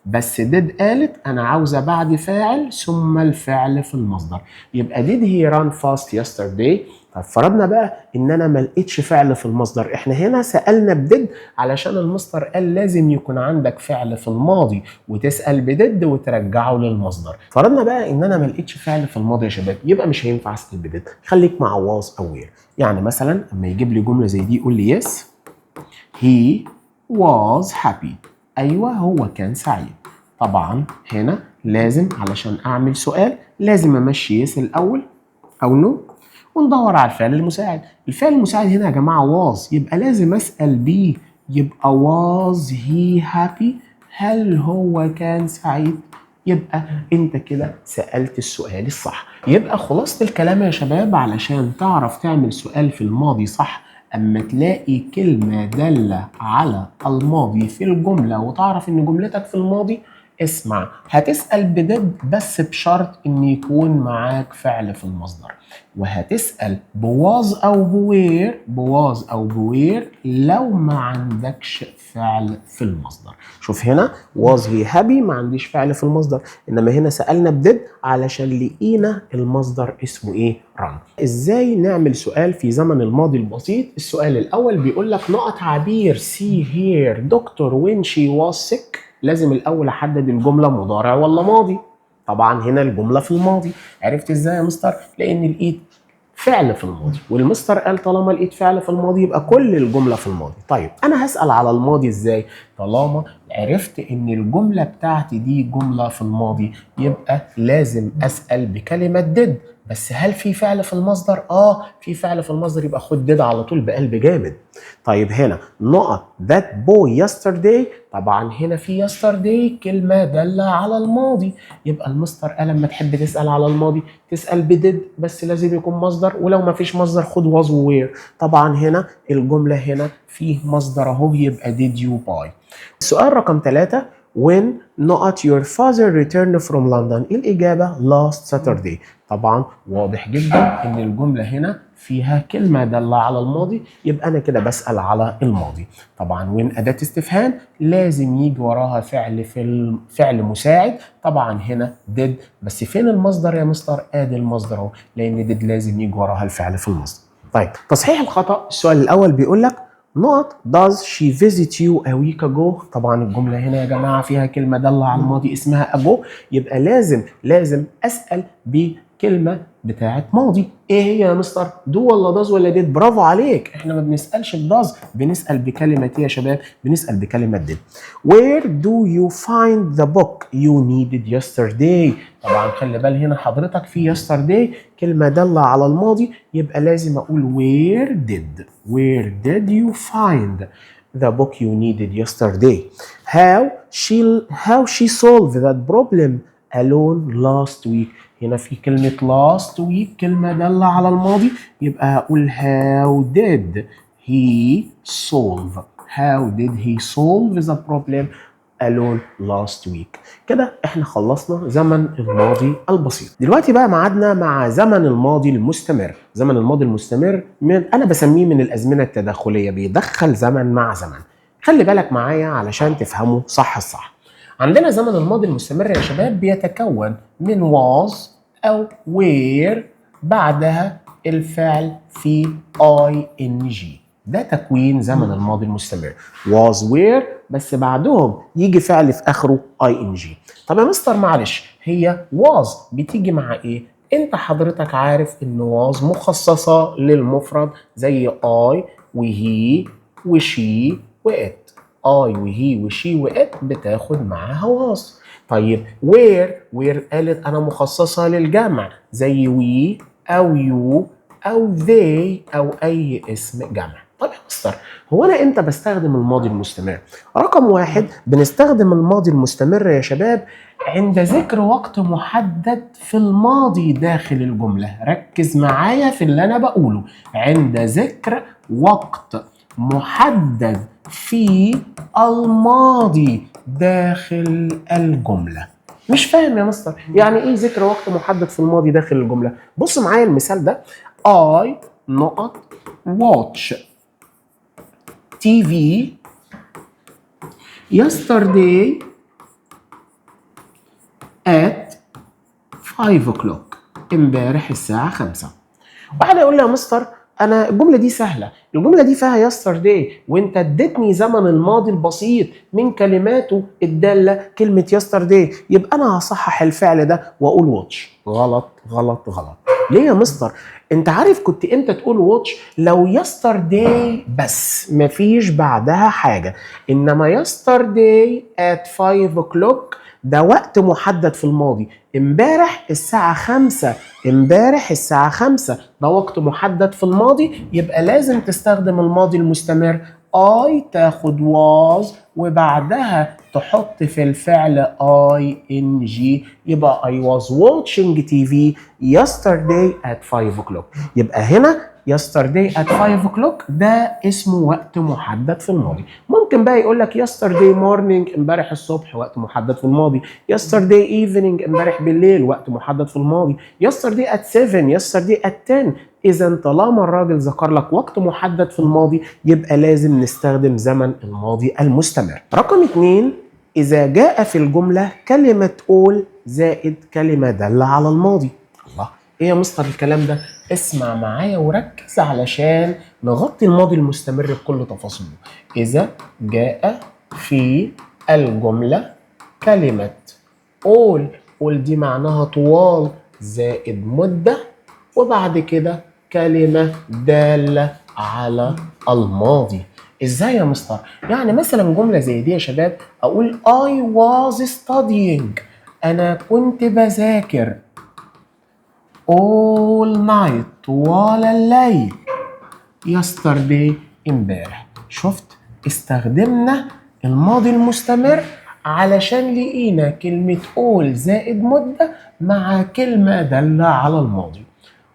بس did قالت انا عاوزة بعد فاعل ثم الفعل في المصدر، يبقى did he run fast yesterday. طب فرضنا بقى ان انا ما لقيتش فعل في المصدر، احنا هنا سألنا بدد علشان المصدر قال لازم يكون عندك فعل في الماضي وتسأل بدد وترجعه للمصدر. فرضنا بقى ان انا ما لقيتش فعل في الماضي يا شباب، يبقى مش هينفع اسأل بدد، خليك مع was او were. يعني مثلا اما يجيب لي جملة زي دي يقول لي yes he was happy. ايوه هو كان سعيد. طبعا هنا لازم علشان اعمل سؤال لازم امشي yes الاول او نو وندور على الفعل المساعد. الفعل المساعد هنا يا جماعة was، يبقى لازم أسأل بيه، يبقى was he happy؟ هل هو كان سعيد؟ يبقى انت كده سألت السؤال الصح. يبقى خلاصة الكلام يا شباب، علشان تعرف تعمل سؤال في الماضي صح، اما تلاقي كلمة دالة على الماضي في الجملة وتعرف ان جملتك في الماضي، اسمع، هتسأل بدid بس بشرط ان يكون معاك فعل في المصدر، وهتسأل بواز او بوير، بواز او بوير لو ما عندكش فعل في المصدر. شوف هنا was he happy ما عنديش فعل في المصدر، انما هنا سألنا بدid علشان لقينا المصدر اسمه ايه؟ run. ازاي نعمل سؤال في زمن الماضي البسيط؟ السؤال الاول بيقول لك نقط عبير see here doctor when she was sick. لازم الاول احدد الجمله مضارع ولا ماضي. طبعا هنا الجمله في الماضي. عرفت ازاي يا مستر؟ لان لقيت فعل في الماضي، والمستر قال طالما لقيت فعل في الماضي يبقى كل الجمله في الماضي. طيب انا هسال على الماضي ازاي؟ طالما عرفت ان الجمله بتاعتي دي جمله في الماضي يبقى لازم اسال بكلمه did. بس هل في فعل في المصدر؟ في فعل في المصدر، يبقى خد did على طول بقلب جامد. طيب هنا نقط that boy yesterday، طبعا هنا في yesterday كلمه داله على الماضي، يبقى المستر قال لما تحب تسال على الماضي تسال بدid بس لازم يكون مصدر، ولو ما فيش مصدر خد was ووير. طبعا هنا الجمله هنا فيه مصدر اهو، يبقى did you buy. السؤال رقم 3 when not your father returned from London، الإجابة last Saturday. طبعا واضح جدا ان الجملة هنا فيها كلمة دالة على الماضي، يبقى انا كده بسأل على الماضي. طبعا when أداة استفهام لازم يجي وراها فعل مساعد، طبعا هنا did، بس فين المصدر يا مستر؟ ادي المصدر اهو، لان did لازم يجي وراها الفعل في المصدر. طيب تصحيح الخطأ، السؤال الأول بيقول لك not does she visit you a week ago. طبعا الجملة هنا يا جماعة فيها كلمة دالة على الماضي اسمها ago، يبقى لازم أسأل بكلمة بتاعت ماضي. ايه هي يا مستر؟ دو ولا داز ولا ديد؟ برافو عليك، احنا ما بنسألش بداز، بنسأل بكلمة ايه يا شباب؟ بنسأل بكلمة ديد. Where do you find the book you needed yesterday؟ طبعا خلي بال هنا حضرتك في yesterday كلمة دالة على الماضي، يبقى لازم اقول where did you find the book you needed yesterday. How she solved that problem alone last week. هنا في كلمة last week كلمة دالة على الماضي، يبقى هقول how did he solve the problem alone last week. كده احنا خلصنا زمن الماضي البسيط. دلوقتي بقى معادنا مع زمن الماضي المستمر. زمن الماضي المستمر انا بسميه من الازمنة التداخلية، بيدخل زمن مع زمن. خلي بالك معايا علشان تفهموا صح الصح. عندنا زمن الماضي المستمر يا شباب بيتكون من was أو were بعدها الفعل في ing. ده تكوين زمن الماضي المستمر، was were بس بعدهم يجي فعل في آخره ing. طب يا مستر معلش، هي was بتيجي مع إيه؟ أنت حضرتك عارف إن was مخصصة للمفرد زي I وهي وشي وإت. I وهي وشي وإت بتاخد معاها was. طيب where قالت أنا مخصصة للجمع زي we أو you أو they أو أي اسم جمع. طب يا مستر، هو أنا إمتى بستخدم الماضي المستمر؟ رقم 1 بنستخدم الماضي المستمر يا شباب عند ذكر وقت محدد في الماضي داخل الجملة. ركز معايا في اللي أنا بقوله، عند ذكر وقت محدد في الماضي داخل الجملة. مش فاهم يا مستر، يعني ايه ذكر وقت محدد في الماضي داخل الجملة؟ بص معايا المثال ده. I watch TV yesterday at 5 o'clock. امبارح الساعة 5. واحد يقول لي يا مستر انا الجمله دي سهله، الجمله دي فيها yesterday وانت اديتني زمن الماضي البسيط من كلماته الداله كلمه yesterday، يبقى انا هصحح الفعل ده واقول watch. غلط غلط غلط. ليه يا مستر؟ انت عارف كنت امتى تقول watch؟ لو yesterday بس مفيش بعدها حاجه، انما yesterday at 5 o'clock ده وقت محدد في الماضي. امبارح الساعة 5، امبارح الساعة 5 ده وقت محدد في الماضي، يبقى لازم تستخدم الماضي المستمر. I تاخد was وبعدها تحط في الفعل ing، يبقى I was watching TV yesterday at 5 o'clock. يبقى هنا yesterday at 5 o'clock ده اسمه وقت محدد في الماضي. ممكن بقى يقول لك yesterday morning امبارح الصبح وقت محدد في الماضي، yesterday evening امبارح بالليل وقت محدد في الماضي، yesterday at 7، yesterday at 10. إذا طالما الراجل ذكر لك وقت محدد في الماضي يبقى لازم نستخدم زمن الماضي المستمر. رقم 2، إذا جاء في الجملة كلمة all زائد كلمة دالة على الماضي. الله، إيه يا مستر الكلام ده؟ اسمع معايا وركز علشان نغطي الماضي المستمر بكل تفاصيله. إذا جاء في الجملة كلمة all دي معناها طوال زائد مدة، وبعد كده كلمة دالة على الماضي. ازاي يا مستر؟ يعني مثلا جملة زي دي يا شباب اقول I was studying، انا كنت بذاكر all night طوال الليل yesterday امبارح. شفت؟ استخدمنا الماضي المستمر علشان لقينا كلمة all زائد مدة مع كلمة دالة على الماضي.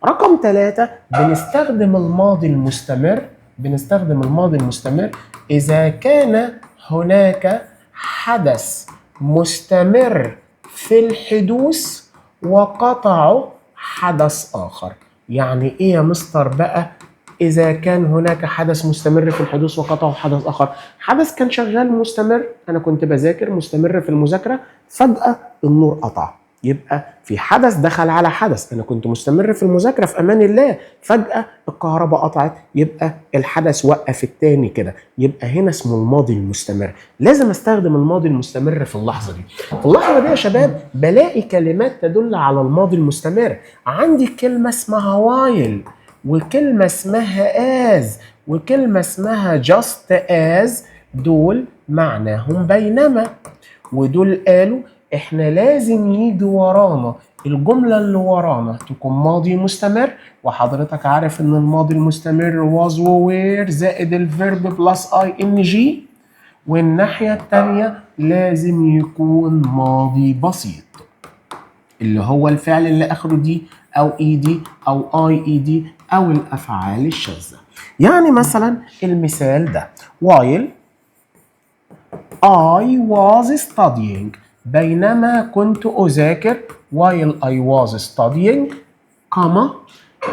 رقم 3، بنستخدم الماضي المستمر إذا كان هناك حدث مستمر في الحدوث وقطعه حدث آخر. يعني إيه يا مستر بقى إذا كان هناك حدث مستمر في الحدوث وقطعه حدث آخر؟ حدث كان شغال مستمر، أنا كنت بذاكر مستمر في المذاكرة، فجأة النور قطع، يبقى في حدث دخل على حدث. أنا كنت مستمر في المذاكرة في أمان الله، فجأة الكهرباء قطعت، يبقى الحدث وقف التاني كده، يبقى هنا اسمه الماضي المستمر. لازم استخدم الماضي المستمر في اللحظة دي. في اللحظة دي يا شباب بلاقي كلمات تدل على الماضي المستمر. عندي كلمة اسمها while، وكلمة اسمها as، وكلمة اسمها just as. دول معناهم بينما، ودول قالوا احنا لازم يجي ورانا الجملة اللي ورانا تكون ماضي مستمر، وحضرتك عارف ان الماضي المستمر was وwere زائد الفيرب بلس ing، والناحية التانية لازم يكون ماضي بسيط اللي هو الفعل اللي اخره دي او ايدي او اي ايدي او الافعال الشاذة. يعني مثلا المثال ده while I was studying، بينما كنت أذاكر while I was studying،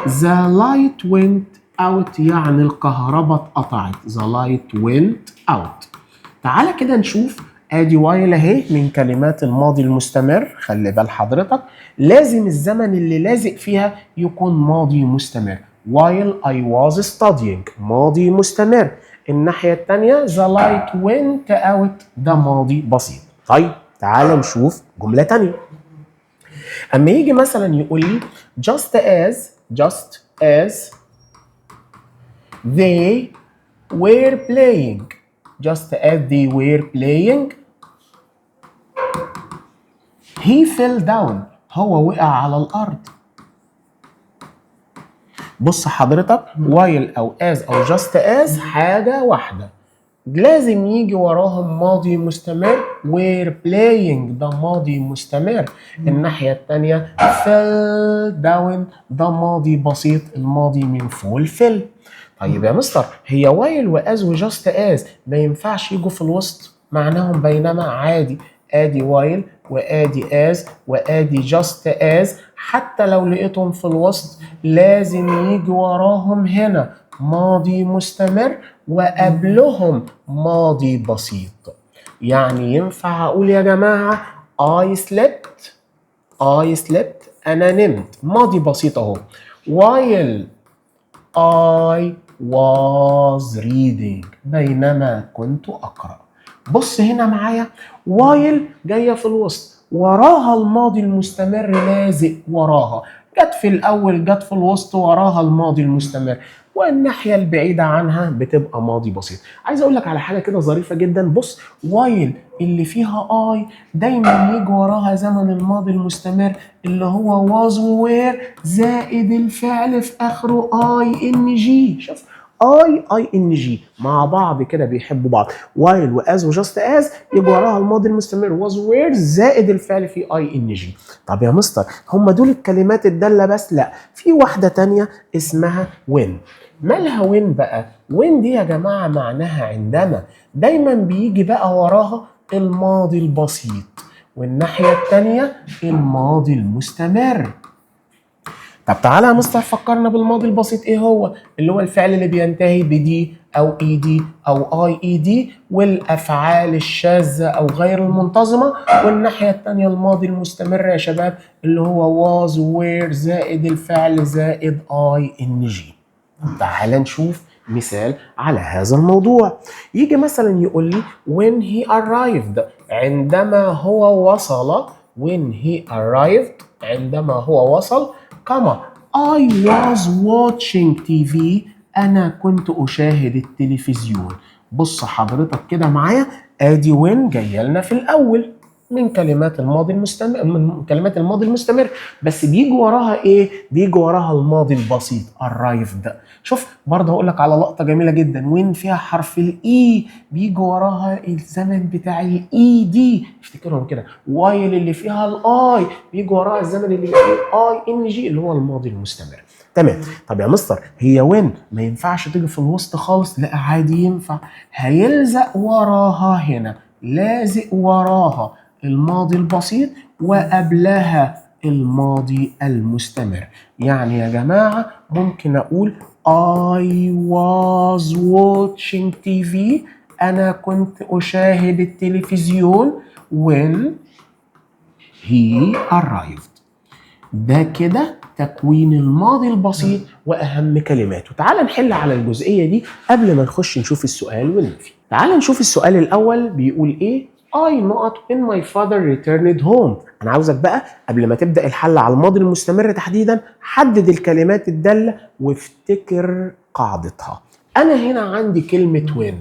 the light went out، يعني الكهرباء اتقطعت. the light went out. تعالى كده نشوف، ادي while اهي من كلمات الماضي المستمر. خلي بال حضرتك لازم الزمن اللي لازق فيها يكون ماضي مستمر. while I was studying ماضي مستمر، الناحية التانية the light went out ده ماضي بسيط. طيب تعال نشوف جملة تانية. أما يجي مثلا يقول لي just as they were playing، just as they were playing he fell down، هو وقع على الأرض. بص حضرتك while أو as أو just as حاجة واحدة، لازم يجي وراهم ماضي مستمر. were playing ده ماضي مستمر، الناحية التانية fell down ده ماضي بسيط، الماضي من فول فيل. طيب يا مستر هي while وas وجاست as ما ينفعش يجوا في الوسط معناهم بينما؟ عادي، ادي while وادي as وادي just as، حتى لو لقيتهم في الوسط لازم يجي وراهم هنا ماضي مستمر وقبلهم ماضي بسيط. يعني ينفع اقول يا جماعة I slept انا نمت، ماضي بسيط اهو. while I was reading بينما كنت أقرأ. بص هنا معايا while جاية في الوسط، وراها الماضي المستمر لازق وراها، جت في الأول جت في الوسط وراها الماضي المستمر. والناحية البعيدة عنها بتبقى ماضي بسيط. عايز اقول لك على حاجة كده ظريفة جدا. بص، while اللي فيها I دايما يجي وراها زمن الماضي المستمر اللي هو was و were زائد الفعل في اخره ing. شوف، ing مع بعض كده بيحبوا بعض. while و as و just as يجي وراها الماضي المستمر was were زائد الفعل في ing. طب يا مستر، هم دول الكلمات الدالة بس؟ لا، في واحدة تانية اسمها when. مالها when بقى؟ when دي يا جماعة معناها عندما. دايما بيجي بقى وراها الماضي البسيط، والناحية التانية الماضي المستمر. طب تعالى يا مستر فكرنا بالماضي البسيط. ايه هو؟ اللي هو الفعل اللي بينتهي بدي او اي دي او اي اي دي والافعال الشاذة او غير المنتظمة. والناحية التانية الماضي المستمر يا شباب اللي هو was were زائد الفعل زائد اي ان جي. تعال نشوف مثال على هذا الموضوع. يجي مثلا يقول لي when he arrived عندما هو وصل. when he arrived عندما هو وصل، كما I was watching TV أنا كنت أشاهد التلفزيون. بص حضرتك كده معايا، ادي when جايه لنا في الأول من كلمات الماضي المستمر، من كلمات الماضي المستمر، بس بيجي وراها ايه؟ بيجي وراها الماضي البسيط arrived. شوف برضه هقول لك على لقطه جميله جدا. وين فيها حرف الاي بيجي وراها الزمن بتاع الاي دي، افتكرهم كده. وايل اللي فيها الاي بيجي وراها الزمن اللي فيه اي ان جي اللي هو الماضي المستمر. تمام. طب يا مستر، هي وين ما ينفعش تيجي في الوسط خالص؟ لا عادي ينفع. هيلزق وراها هنا، لازق وراها الماضي البسيط وقبلها الماضي المستمر. يعني يا جماعة ممكن أقول I was watching TV أنا كنت أشاهد التلفزيون when he arrived. ده كده تكوين الماضي البسيط وأهم كلماته. تعال نحل على الجزئية دي قبل ما نخش نشوف السؤال والنفي. تعال نشوف السؤال الأول بيقول إيه. I not when my father returned home. أنا عاوزك بقى قبل ما تبدأ الحل على الماضي المستمر تحديدا حدد الكلمات الدالة وافتكر قاعدتها. أنا هنا عندي كلمة when.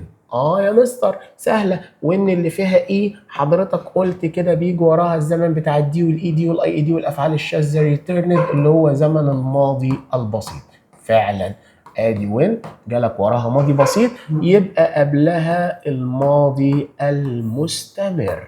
يا مستر سهلة. وإن اللي فيها إيه حضرتك قلت كده بيجي وراها الزمن بتاع الدي والإي دي والأي إي دي والأفعال الشاذة ريتيرند اللي هو زمن الماضي البسيط. فعلا ادي وين جالك وراها ماضي بسيط يبقى قبلها الماضي المستمر.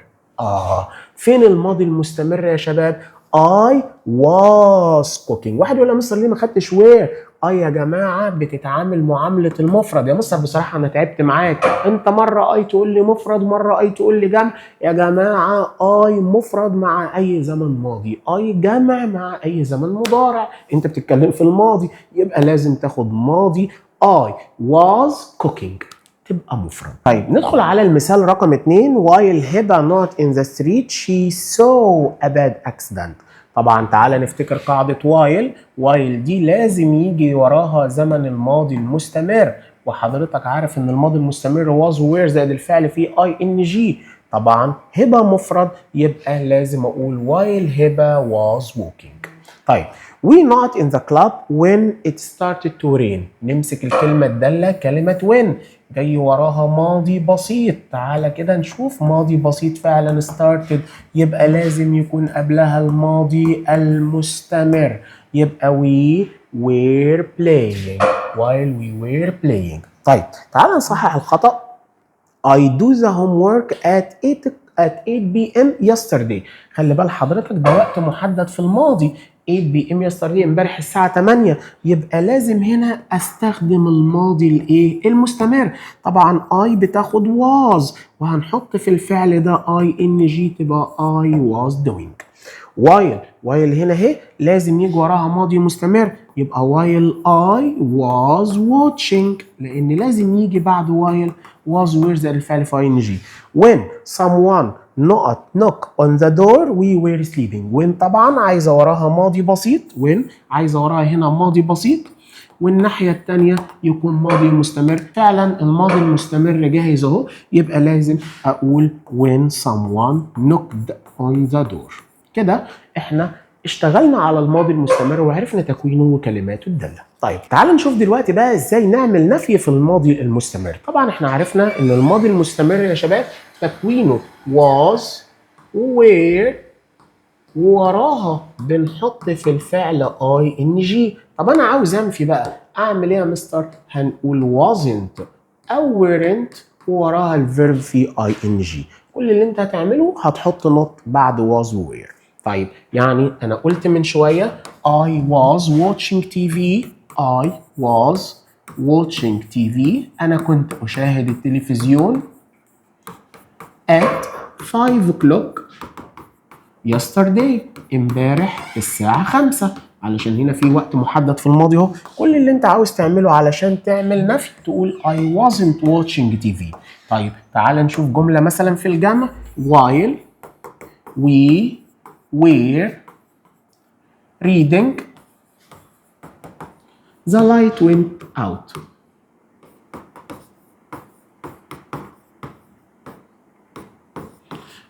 فين الماضي المستمر يا شباب؟ I was cooking. واحد يقول يا مستر ليه ما خدتش where؟ يا جماعه بتتعامل معامله المفرد. يا مستر بصراحه انا تعبت معاك، انت مره تقول لي مفرد ومره تقول لي جمع. يا جماعه مفرد مع اي زمن ماضي، جمع مع اي زمن مضارع. انت بتتكلم في الماضي يبقى لازم تاخد ماضي I was cooking تبقى مفرد. طيب ندخل على المثال رقم 2. while هبة not in the street she saw a bad accident. طبعا تعالى نفتكر قاعدة while دي لازم يجي وراها زمن الماضي المستمر، وحضرتك عارف ان الماضي المستمر was were زائد الفعل فيه ing. طبعا هبة مفرد يبقى لازم اقول while هبة was walking. طيب we not in the club when it started to rain. نمسك الكلمة الدالة كلمة when جاي وراها ماضي بسيط. تعالى كده نشوف ماضي بسيط فعلا started يبقى لازم يكون قبلها الماضي المستمر. يبقى we were playing while we were playing. طيب تعالى نصحح الخطأ. I do the homework at 8 p.m. yesterday. خلي بال حضرتك ده وقت محدد في الماضي 8 p.m. yesterday امبارح الساعة 8. يبقى لازم هنا استخدم الماضي الايه المستمر. طبعا I بتاخد was وهنحط في الفعل ده ing تبقى I was doing. while هنا اهي لازم يجي وراها ماضي مستمر يبقى while I was watching لان لازم يجي بعد while was were زائد الفعل في ing. when someone knock on the door we were sleeping. when طبعا عايزه وراها ماضي بسيط. when عايزه وراها هنا ماضي بسيط والناحيه الثانيه يكون ماضي مستمر. فعلا الماضي المستمر جاهز اهو يبقى لازم اقول when someone knocked on the door. كده احنا اشتغلنا على الماضي المستمر وعرفنا تكوينه وكلماته الدالة. طيب تعال نشوف دلوقتي بقى ازاي نعمل نفي في الماضي المستمر. طبعا احنا عرفنا ان الماضي المستمر يا شباب تكوينه was were وراها بنحط في الفعل ing. طب انا عاوز انفي بقى اعمل ايه يا مستر؟ هنقول wasn't او weren't وراها الفيرب في ing. كل اللي انت هتعمله هتحط not بعد was و were. طيب يعني انا قلت من شويه I was watching TV. I was watching TV. انا كنت اشاهد التلفزيون at 5 o'clock yesterday. امبارح الساعة 5. علشان هنا في وقت محدد في الماضي اهو. كل اللي انت عاوز تعمله علشان تعمل نفي تقول I wasn't watching TV. طيب تعال نشوف جملة مثلا في الجمع while we were reading the light went out.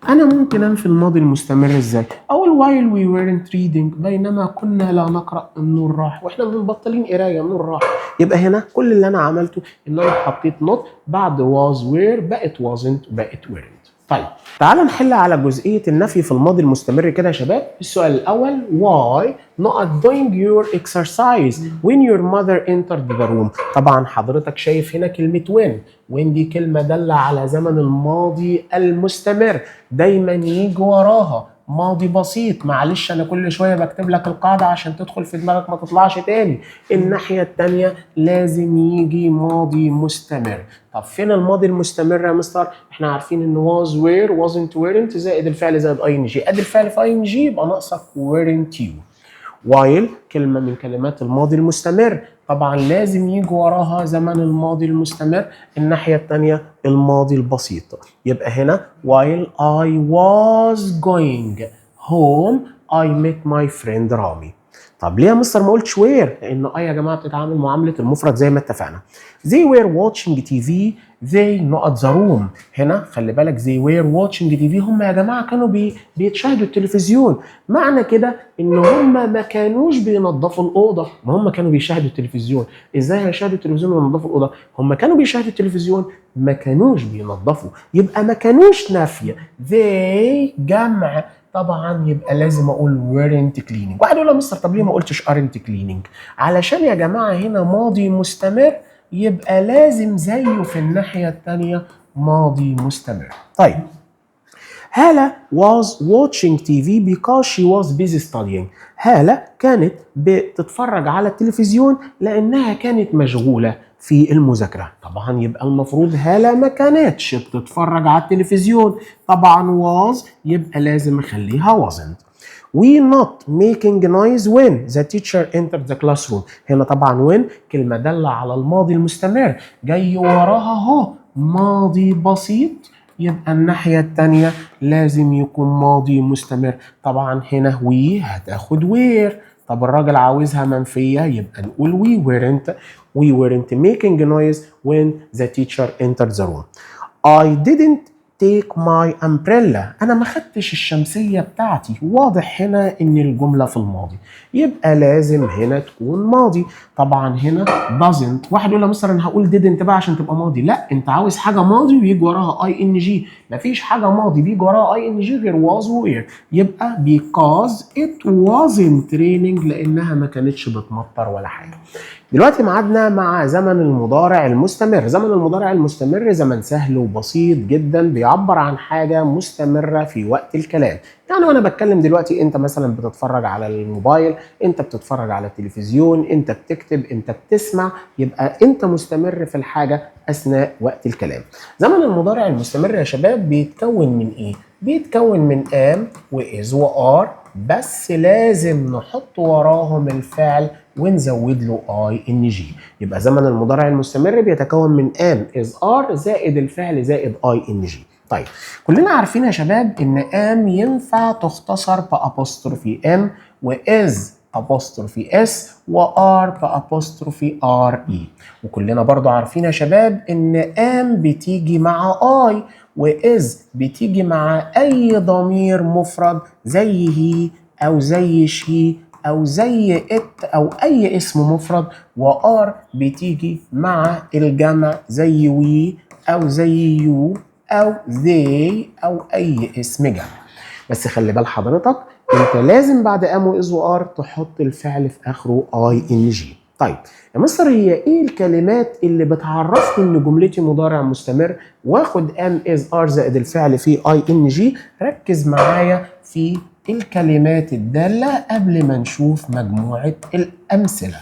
أنا ممكن أنفي الماضي المستمر إزاي؟ أقول while we weren't reading بينما كنا لا نقرأ النور راح. وإحنا مبطلين قراية النور راح. يبقى هنا كل اللي أنا عملته إن أنا حطيت not بعد was were بقت wasn't بقت weren't. طيب تعال نحل على جزئية النفي في الماضي المستمر كده يا شباب. السؤال الأول why not doing your exercise when your mother entered the room. طبعا حضرتك شايف هنا كلمة when دي كلمة دالة على زمن الماضي المستمر. دايما يجي وراها ماضي بسيط. معلش انا كل شويه بكتب لك القاعده عشان تدخل في دماغك ما تطلعش تاني. الناحيه التانيه لازم يجي ماضي مستمر. طب فين الماضي المستمر يا مستر؟ احنا عارفين ان was were wasn't weren't زائد الفعل زائد ing. ادي الفعل في ing يبقى ناقصك weren't you. while كلمة من كلمات الماضي المستمر. طبعا لازم يجي وراها زمن الماضي المستمر. الناحية التانية الماضي البسيط. يبقى هنا while I was going home I met my friend رامي. طب ليه يا مستر ما قلتش where؟ لأن يا جماعة بتتعامل معاملة المفرد زي ما اتفقنا. They were watching TV they not the room. هنا خلي بالك they were watching TV هم يا جماعة كانوا بيتشاهدوا التلفزيون. معنى كده إن هم ما كانوش بينظفوا الأوضة. ما هم كانوا بيشاهدوا التلفزيون. إزاي هيشاهدوا التلفزيون وينظفوا الأوضة؟ هم كانوا بيشاهدوا التلفزيون ما كانوش بينظفوا. يبقى ما كانوش نافية. they جمع. طبعا يبقى لازم اقول weren't cleaning. واحد يقول له مستر طب ليه ما قلتش aren't cleaning؟ علشان يا جماعه هنا ماضي مستمر يبقى لازم زيه في الناحيه الثانيه ماضي مستمر. طيب هالة was watching TV because she was busy studying. هالة كانت بتتفرج على التلفزيون لأنها كانت مشغولة في المذاكرة. طبعا يبقى المفروض هالة ما كانتش بتتفرج على التلفزيون. طبعا was يبقى لازم اخليها wasn't. We not making noise when the teacher entered the classroom. هنا طبعا when كلمة دالة على الماضي المستمر جاي وراها اهو ماضي بسيط. يبقى الناحية التانية لازم يكون ماضي مستمر. طبعا هنا we هتاخد were. طب الراجل عاوزها منفية يبقى نقول we weren't making noise when the teacher entered the room. I didn't take my umbrella. أنا ما خدتش الشمسية بتاعتي. واضح هنا إن الجملة في الماضي يبقى لازم هنا تكون ماضي. طبعا هنا doesn't. واحد يقول له مستر أنا هقول didn't بقى عشان تبقى ماضي. لا أنت عاوز حاجة ماضي ويجي وراها ing. مفيش حاجة ماضي بيجي وراها ing غير was were. يبقى because it wasn't raining لأنها ما كانتش بتمطر ولا حاجة. دلوقتي معادنا مع زمن المضارع المستمر. زمن المضارع المستمر زمن سهل وبسيط جدا بيعبر عن حاجة مستمرة في وقت الكلام. يعني وانا بتكلم دلوقتي انت مثلا بتتفرج على الموبايل، انت بتتفرج على التلفزيون، انت بتكتب، انت بتسمع، يبقى انت مستمر في الحاجة اثناء وقت الكلام. زمن المضارع المستمر يا شباب بيتكون من ايه؟ بيتكون من am وis وار، بس لازم نحط وراهم الفعل ونزود له ing. يبقى زمن المضارع المستمر بيتكون من am is are زائد الفعل زائد ing. طيب كلنا عارفين يا شباب ان am ينفع تختصر بأبوستروفي m وis apostrophe s وار بأبوستروفي re. وكلنا برضو عارفين يا شباب ان am بتيجي مع I وis بتيجي مع اي ضمير مفرد زي he أو زي she أو زي it أو أي اسم مفرد، وآر بتيجي مع الجمع زي we أو زي you أو they أو أي اسم جمع. بس خلي بال حضرتك انت لازم بعد ام واز وار تحط الفعل في اخره اي ان جي. طيب يا مستر هي ايه الكلمات اللي بتعرفني ان جملتي مضارع مستمر واخد ام از ار زائد الفعل فيه اي ان جي؟ ركز معايا في الكلمات الدالة قبل ما نشوف مجموعة الأمثلة.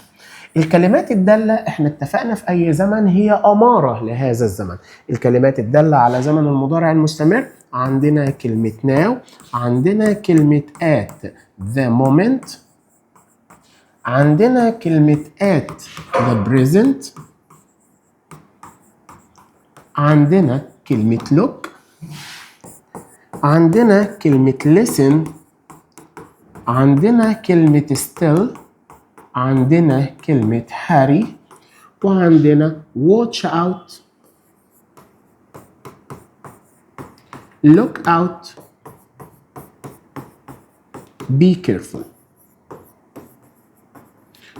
الكلمات الدالة احنا اتفقنا في أي زمن هي أمارة لهذا الزمن. الكلمات الدالة على زمن المضارع المستمر عندنا كلمة now، عندنا كلمة at the moment، عندنا كلمة at the present، عندنا كلمة look، عندنا كلمة listen، عندنا كلمة still، عندنا كلمة hurry، وعندنا watch out، look out، be careful.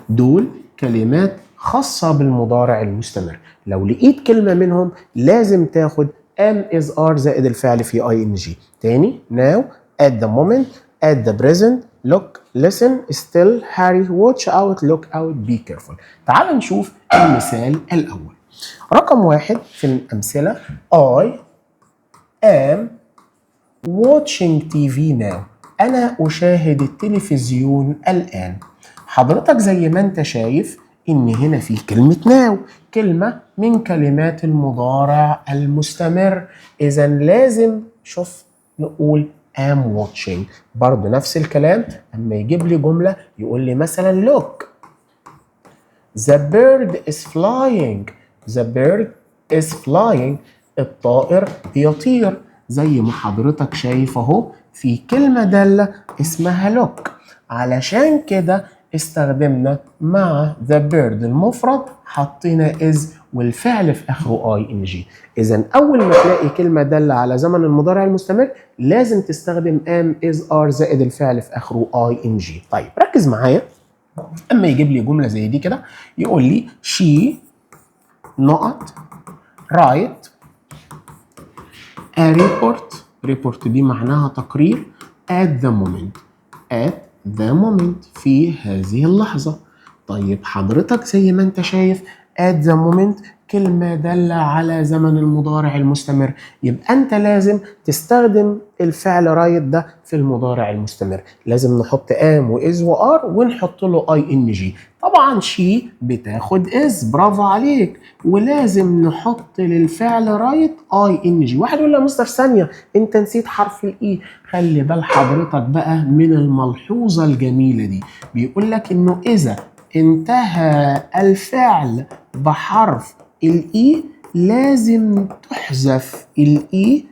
دول كلمات خاصة بالمضارع المستمر. لو لقيت كلمة منهم لازم تاخد am is are زائد الفعل في ing. تاني now at the moment at the present look listen still hurry watch out look out be careful. تعال نشوف المثال الأول. رقم 1 في الأمثلة I am watching TV now. أنا أشاهد التلفزيون الآن. حضرتك زي ما أنت شايف إن هنا في كلمة now، كلمة من كلمات المضارع المستمر، إذا لازم شوف نقول am watching. برضه نفس الكلام أما يجيب لي جملة يقول لي مثلا look the bird is flying. the bird is flying. الطائر بيطير. زي ما حضرتك شايف اهو في كلمة دالة اسمها look، علشان كده استخدمنا مع the bird المفرد حطينا is والفعل في اخره ing. اذا اول ما تلاقي كلمة دالة على زمن المضارع المستمر لازم تستخدم am is are زائد الفعل في اخره ing. طيب ركز معايا اما يجيب لي جملة زي دي كده يقول لي she نقط write a report دي معناها تقرير at the moment في هذه اللحظة. طيب حضرتك زي ما انت شايف at the moment كلمة دالة على زمن المضارع المستمر، يبقى انت لازم تستخدم الفعل رايت ده في المضارع المستمر. لازم نحط am وis وار ونحط له ing. طبعا شي بتاخد is، برافو عليك، ولازم نحط للفعل رايت ing. واحد يقول لي يا مستر ثانية انت نسيت حرف الاي. خلي بال حضرتك بقى من الملحوظة الجميلة دي، بيقول لك انه اذا انتهى الفعل بحرف الاي لازم تحذف الاي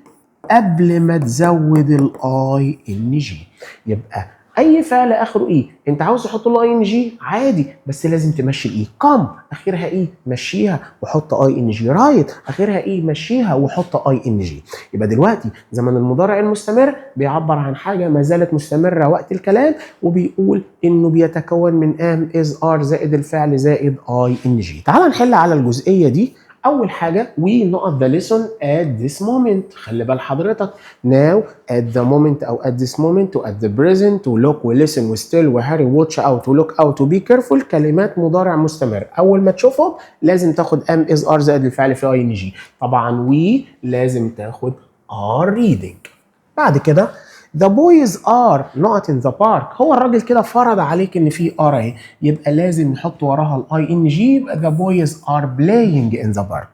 قبل ما تزود الاي ان جي. يبقى اي فعل اخره اي انت عاوز تحط له اي ان جي عادي، بس لازم تمشي الاي. قام اخرها اي مشيها وحط اي ان جي. رايت اخرها اي مشيها وحط اي ان جي. يبقى دلوقتي زمن المضارع المستمر بيعبر عن حاجه ما زالت مستمره وقت الكلام، وبيقول انه بيتكون من ام از ار زائد الفعل زائد اي ان جي. تعال نحل على الجزئيه دي. أول حاجة we نقط the lesson at this moment. خلي بال حضرتك now at the moment أو at this moment و at the present و look و listen و still و hurry watch out و look out و be careful كلمات مضارع مستمر. أول ما تشوفهم لازم تاخد am is are زائد الفعل في ing. طبعا we لازم تاخد are reading. بعد كده the boys are not in the park. هو الراجل كده فرض عليك ان في are اهي، يبقى لازم نحط وراها الاي ان جي، يبقى the boys are playing in the park.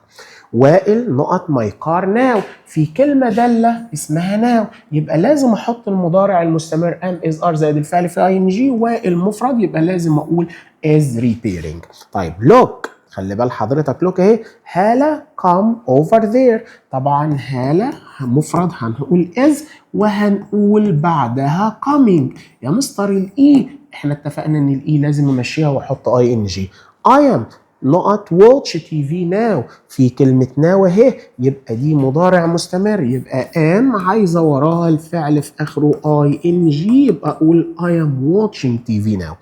وائل نقط my car now. في كلمة دالة اسمها now، يبقى لازم احط المضارع المستمر am is are زائد الفعل في اي ان جي، وائل مفرد يبقى لازم اقول is repairing. طيب look خلي بال حضرتك look اهي هالة come over there. طبعا هالة مفرد هنقول is وهنقول بعدها coming. يا مستر الاي احنا اتفقنا ان الاي لازم نمشيها واحط اي ان جي. I am نقط watch TV now. في كلمة now اهي، يبقى دي مضارع مستمر، يبقى am عايزة وراها الفعل في آخره ing، يبقى أقول I am watching TV now.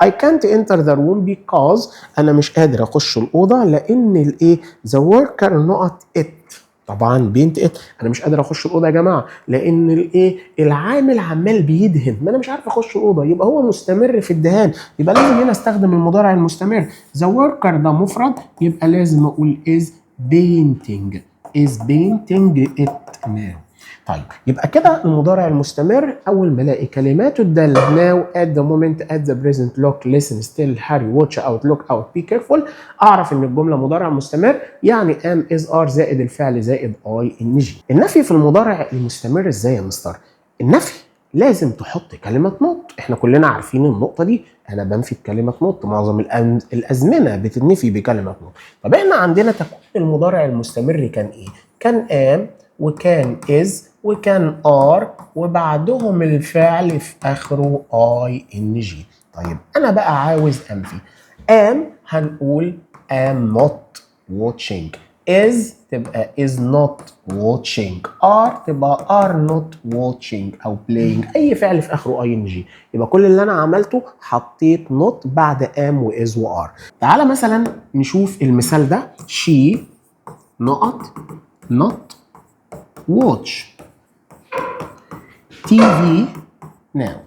I can't enter the room because أنا مش قادر أخش الأوضة لأن الإيه the worker نقط it. طبعا بنت ات، انا مش قادر اخش الاوضه يا جماعه لان الايه العامل عمال بيدهن، ما انا مش عارف اخش الاوضه، يبقى هو مستمر في الدهان، يبقى لازم هنا استخدم المضارع المستمر. ذا وركر ده مفرد، يبقى لازم اقول از بينتنج، از بينتنج ات ناو. طيب يبقى كده المضارع المستمر اول ما الاقي كلماته الداله now at the moment at the present look listen still hurry watch out look out be careful اعرف ان الجمله مضارع مستمر، يعني am is are زائد الفعل زائد ing. النفي في المضارع المستمر ازاي يا مستر؟ النفي لازم تحط كلمه نوت، احنا كلنا عارفين النقطه دي، انا بنفي بكلمه نوت، معظم الازمنه بتنفي بكلمه نوت. طب احنا عندنا تكوين المضارع المستمر كان ايه؟ كان am وكان is وكان are وبعدهم الفعل في اخره ing. طيب انا بقى عاوز انفي. am هنقول am not watching، is تبقى is not watching، are تبقى are not watching او playing، اي فعل في اخره ing. يبقى كل اللي انا عملته حطيت not بعد am و is و are. تعالى مثلا نشوف المثال ده. she نقط not watch TV now.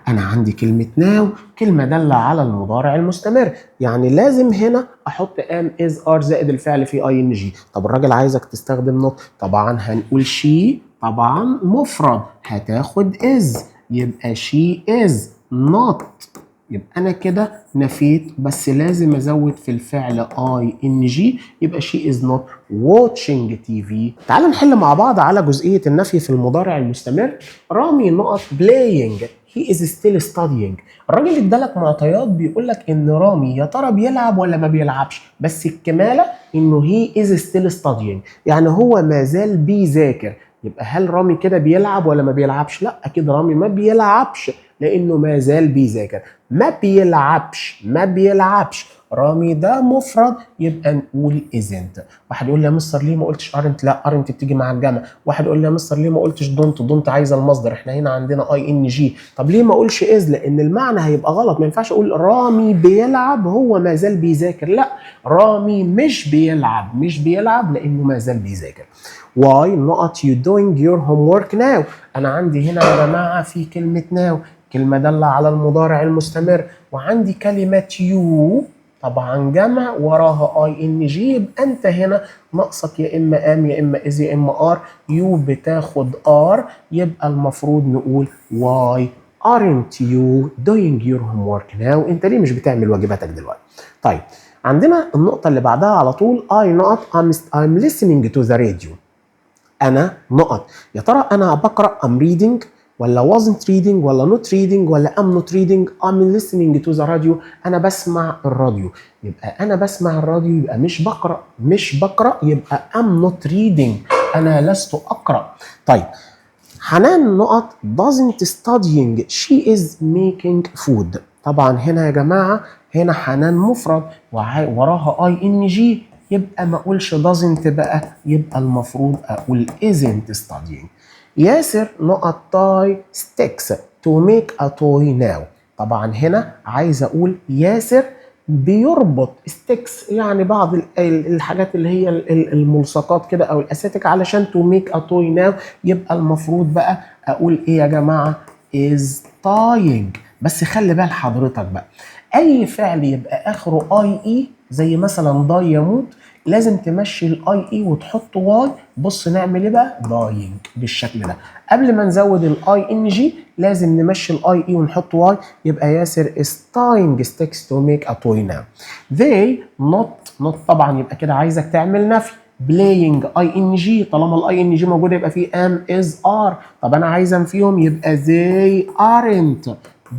انا عندي كلمة now كلمة دالة على المضارع المستمر، يعني لازم هنا احط am is are زائد الفعل في ing. طب الراجل عايزك تستخدم not، طبعا هنقول she طبعا مفرد هتاخد is، يبقى she is not، يبقى انا كده نفيت، بس لازم ازود في الفعل ing، يبقى she is not watching TV. تعال نحل مع بعض على جزئية النفي في المضارع المستمر. رامي نقط playing he is still studying. الراجل ادالك معطيات بيقول لك ان رامي يا ترى بيلعب ولا ما بيلعبش، بس الكمالة انه he is still studying، يعني هو ما زال بيذاكر. يبقى هل رامي كده بيلعب ولا ما بيلعبش؟ لا، اكيد رامي ما بيلعبش لانه ما زال بيذاكر. ما بيلعبش، ما بيلعبش، رامي ده مفرد، يبقى نقول isn't. واحد يقول لي يا مستر ليه ما قلتش aren't؟ لا aren't بتيجي مع الجمع. واحد يقول لي يا مستر ليه ما قلتش don't عايزه المصدر، احنا هنا عندنا ing. طب ليه ما اقولش is؟ لان المعنى هيبقى غلط، ما ينفعش اقول رامي بيلعب هو ما زال بيذاكر، لا، رامي مش بيلعب، مش بيلعب لانه ما زال بيذاكر. why not you doing your homework now؟ انا عندي هنا يا جماعه في كلمه now، كلمه داله على المضارع المستمر، وعندي كلمه you طبعا جمع وراها ing، يبقى انت هنا ناقصك يا اما am يا اما is يا اما are، you بتاخد are، يبقى المفروض نقول why aren't you doing your homework now؟ انت ليه مش بتعمل واجباتك دلوقتي؟ طيب عندنا النقطة اللي بعدها على طول I نقط I'm listening to the radio. أنا نقط، يا ترى أنا بقرأ I'm reading ولا wasn't reading ولا not reading ولا I'm not reading؟ I'm listening to the radio، أنا بسمع الراديو. يبقى أنا بسمع الراديو يبقى مش بقرأ، مش بقرأ يبقى I'm not reading، أنا لست أقرأ. طيب حنان نقط doesn't studying she is making food. طبعا هنا يا جماعة هنا حنان مفرد وراها ing، يبقى ما اقولش doesn't بقى، يبقى المفروض اقول isn't studying. ياسر نقط tie sticks to make a toy now. طبعا هنا عايز اقول ياسر بيربط sticks، يعني بعض الحاجات اللي هي الملصقات كده او الاساتك علشان to make a toy now، يبقى المفروض بقى اقول ايه يا جماعه is tying. بس خلي بال حضرتك بقى، اي فعل يبقى اخره اي زي مثلا ضاي يموت لازم تمشي الاي اي وتحط واي. بص نعمل ايه بقى؟ داينج بالشكل ده. قبل ما نزود الاي ان جي لازم نمشي الاي اي ونحط واي، يبقى ياسر is tying sticks to make a toy now. they not طبعا يبقى كده عايزك تعمل نفي. playing اي ان جي، طالما الاي ان جي موجوده يبقى في am is are. طب انا عايز انفيهم يبقى they aren't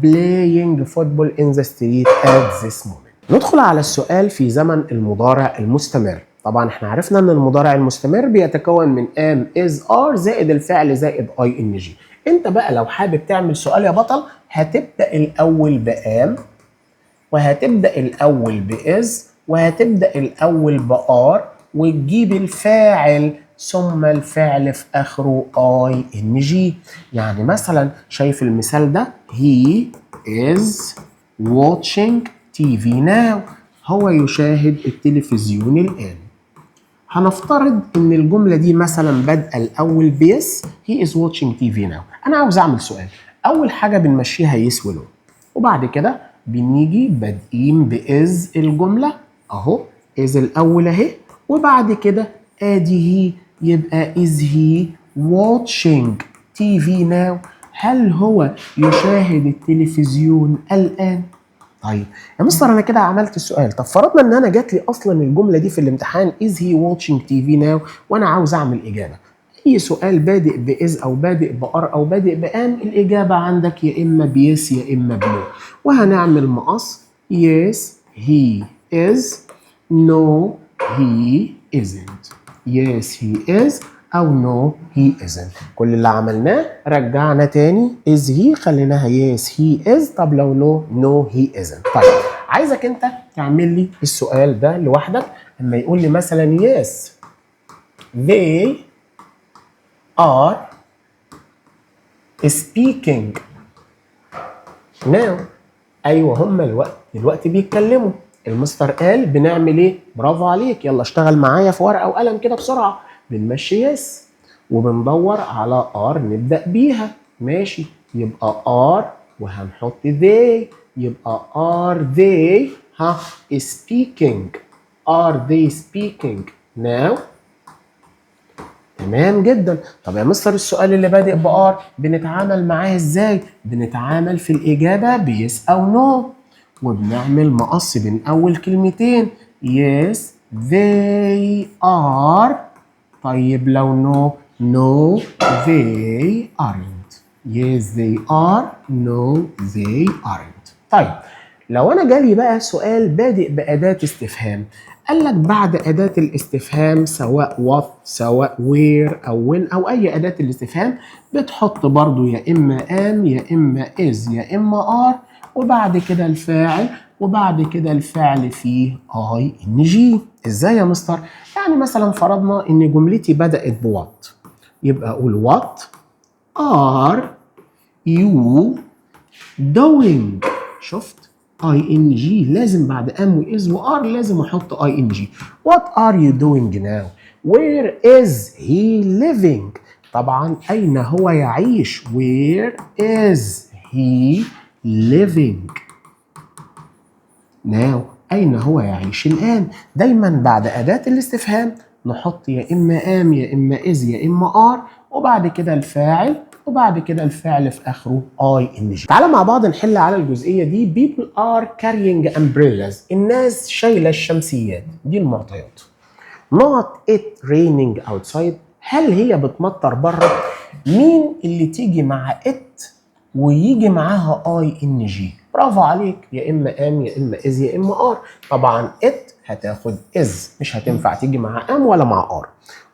playing football in the street at this moment. ندخل على السؤال في زمن المضارع المستمر. طبعا احنا عرفنا ان المضارع المستمر بيتكون من am is are زائد الفعل زائد ing. انت بقى لو حابب تعمل سؤال يا بطل هتبدأ الاول بام وهتبدأ الأول بإز وهتبدأ الأول بآر وتجيب الفاعل ثم الفعل في آخره ING. يعني مثلا شايف المثال ده he is watching TV now. هو يشاهد التلفزيون الآن. هنفترض ان الجمله دي مثلا بادئه الاول بيس he is watching TV now. انا عاوز اعمل سؤال. اول حاجه بنمشيها يس ولو وبعد كده بنيجي بادئين باز الجمله اهو از الاول اهي وبعد كده ادي هي يبقى is he watching TV now. هل هو يشاهد التلفزيون الان؟ طيب يا مستر انا كده عملت السؤال. طب فرضنا ان انا جات لي اصلا الجمله دي في الامتحان is he watching TV now وانا عاوز اعمل اجابه. اي سؤال بادئ باز او بادئ بار او بادئ بام الاجابه عندك يا اما بيس يا اما بنو. وهنعمل مقص yes he is no he isn't. yes he is او no he isn't. كل اللي عملناه رجعنا تاني is he خليناها yes he is. طب لو no he isn't. طيب عايزك انت تعمل لي السؤال ده لوحدك. لما يقول لي مثلا yes they are speaking now. ايوه هم دلوقتي بيتكلموا. المستر قال بنعمل ايه؟ برافو عليك. يلا اشتغل معايا في ورقه وقلم كده بسرعه. بنمشي يس وبندور على ار نبدا بيها. ماشي يبقى ار وهنحط they. يبقى are they speaking. are they speaking now. تمام جدا. طب يا مستر السؤال اللي بادئ بار بنتعامل معاه ازاي؟ بنتعامل في الاجابه بيس او نو وبنعمل مقص بين اول كلمتين yes they are. طيب لو no they aren't. yes they are no they aren't. طيب لو انا جالي بقى سؤال بادئ باداه استفهام قال لك بعد اداه الاستفهام سواء what سواء where او when او اي اداه الاستفهام بتحط برضو يا اما am يا اما is يا اما are وبعد كده الفاعل وبعد كده الفعل فيه ING. ازاي يا مستر؟ يعني مثلا فرضنا ان جملتي بدأت بوات يبقى اقول what are you doing. شفت؟ ING لازم بعد am و is و are لازم احط ING. what are you doing now? where is he living؟ طبعا اين هو يعيش؟ where is he living now؟ أين هو يعيش الآن؟ دايما بعد أداة الاستفهام نحط يا إما am يا إما is يا إما are وبعد كده الفاعل وبعد كده الفعل في آخره ING. تعالى مع بعض نحل على الجزئية دي. people are carrying umbrellas. الناس شايلة الشمسيات. دي المعطيات. not it raining outside. هل هي بتمطر بره؟ مين اللي تيجي مع it ويجي معاها ING؟ برافو عليك. يا اما am يا اما is يا اما are. طبعا it هتاخد is مش هتنفع تيجي مع am ولا مع are.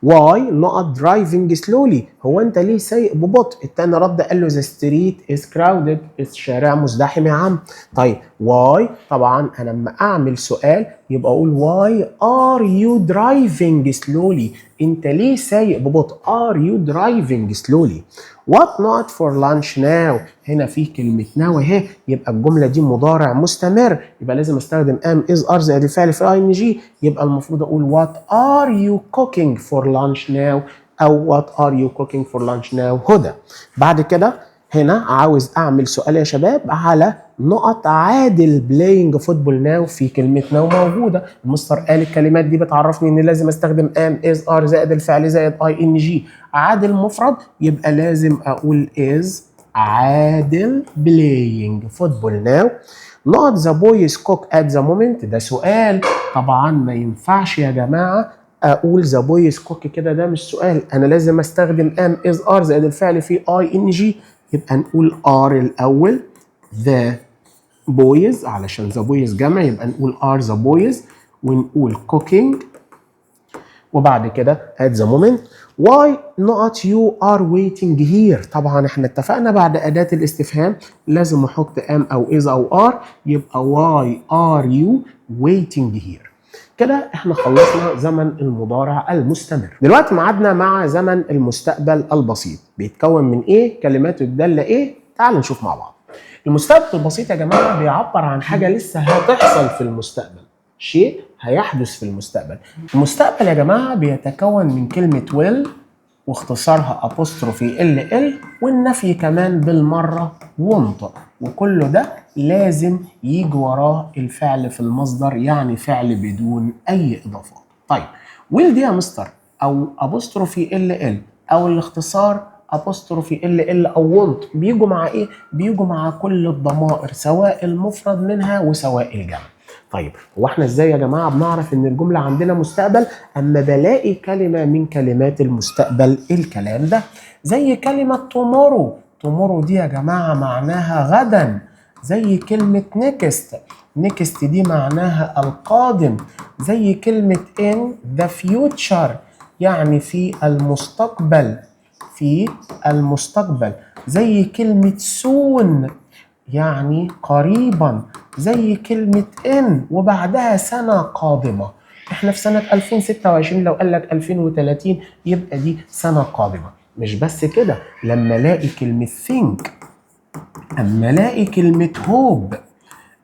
why not driving slowly؟ هو انت ليه سايق ببطء؟ التاني رد قال له the street is crowded. الشارع مزدحم يا عم. طيب why طبعا انا لما اعمل سؤال يبقى اقول why are you driving slowly؟ انت ليه سايق ببطء؟ are you driving slowly؟ what not for lunch now؟ هنا في كلمة now اهي يبقى الجملة دي مضارع مستمر يبقى لازم استخدم am is are زائد الفعل في ING. يبقى المفروض اقول what are you cooking for lunch now او what are you cooking for lunch now. هدى. بعد كده هنا عاوز اعمل سؤال يا شباب على نقط عادل playing football now. في كلمة now موجودة. المستر قال الكلمات دي بتعرفني ان لازم استخدم am is are زائد الفعل زائد ING. عادل مفرد يبقى لازم اقول is عادل playing football now. not the boys cook at the moment. ده سؤال طبعا ما ينفعش يا جماعة اقول the boys cook كده. ده مش سؤال. انا لازم استخدم am is are زائد الفعل في ING. يبقى نقول are الاول the boys علشان the boys جمع يبقى نقول are the boys ونقول cooking وبعد كده at the moment why not you are waiting here. طبعا احنا اتفقنا بعد أداة الاستفهام لازم احط am او is او are، يبقى why are you waiting here. كده احنا خلصنا زمن المضارع المستمر. دلوقتي ميعادنا مع زمن المستقبل البسيط. بيتكون من ايه؟ كلماته الدالة ايه؟ تعالوا نشوف مع بعض. المستقبل البسيط يا جماعة بيعبر عن حاجة لسه هتحصل في المستقبل، شيء هيحدث في المستقبل. المستقبل يا جماعة بيتكون من كلمة will واختصارها apostrophe ll، والنفي كمان بالمرة won't، وكل ده لازم يجي وراه الفعل في المصدر، يعني فعل بدون أي إضافات. طيب will دي يا مستر أو apostrophe ll أو الاختصار apostrophe ll أو won't بيجوا مع إيه؟ بيجوا مع كل الضمائر سواء المفرد منها وسواء الجمع. طيب هو احنا ازاي يا جماعه بنعرف ان الجمله عندنا مستقبل؟ اما بلاقي كلمه من كلمات المستقبل الكلام ده، زي كلمه tomorrow. tomorrow دي يا جماعه معناها غدا، زي كلمه next دي معناها القادم، زي كلمه in the future يعني في المستقبل، زي كلمه soon يعني قريبا، زي كلمة إن وبعدها سنة قادمة. احنا في سنة 2026، لو قال لك 2030 يبقى دي سنة قادمة. مش بس كده، لما الاقي كلمة think، اما الاقي كلمة hope،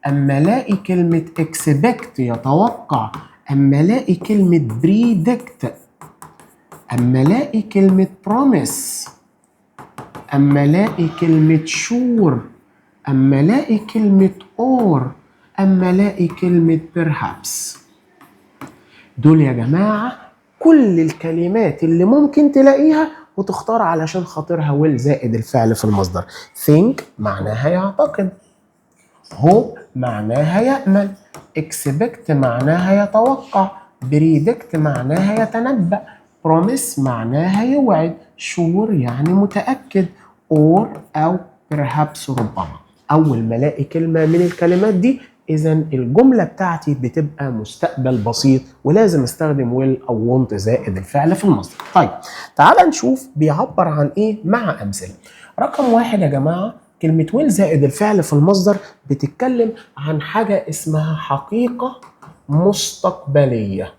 اما الاقي كلمة expect يتوقع، اما الاقي كلمة predict، اما الاقي كلمة promise، اما الاقي كلمة sure، اما الاقي كلمة or، اما الاقي كلمة perhaps. دول يا جماعة كل الكلمات اللي ممكن تلاقيها وتختار علشان خاطرها will زائد الفعل في المصدر. think معناها يعتقد، hope معناها يأمل، expect معناها يتوقع، predict معناها يتنبأ، promise معناها يوعد، sure يعني متأكد، or أو perhaps ربما. أول ما ألاقي كلمة من الكلمات دي إذا الجملة بتاعتي بتبقى مستقبل بسيط، ولازم استخدم will أو want زائد الفعل في المصدر. طيب تعال نشوف بيعبر عن إيه مع أمثلة. رقم واحد يا جماعة، كلمة will زائد الفعل في المصدر بتتكلم عن حاجة اسمها حقيقة مستقبلية.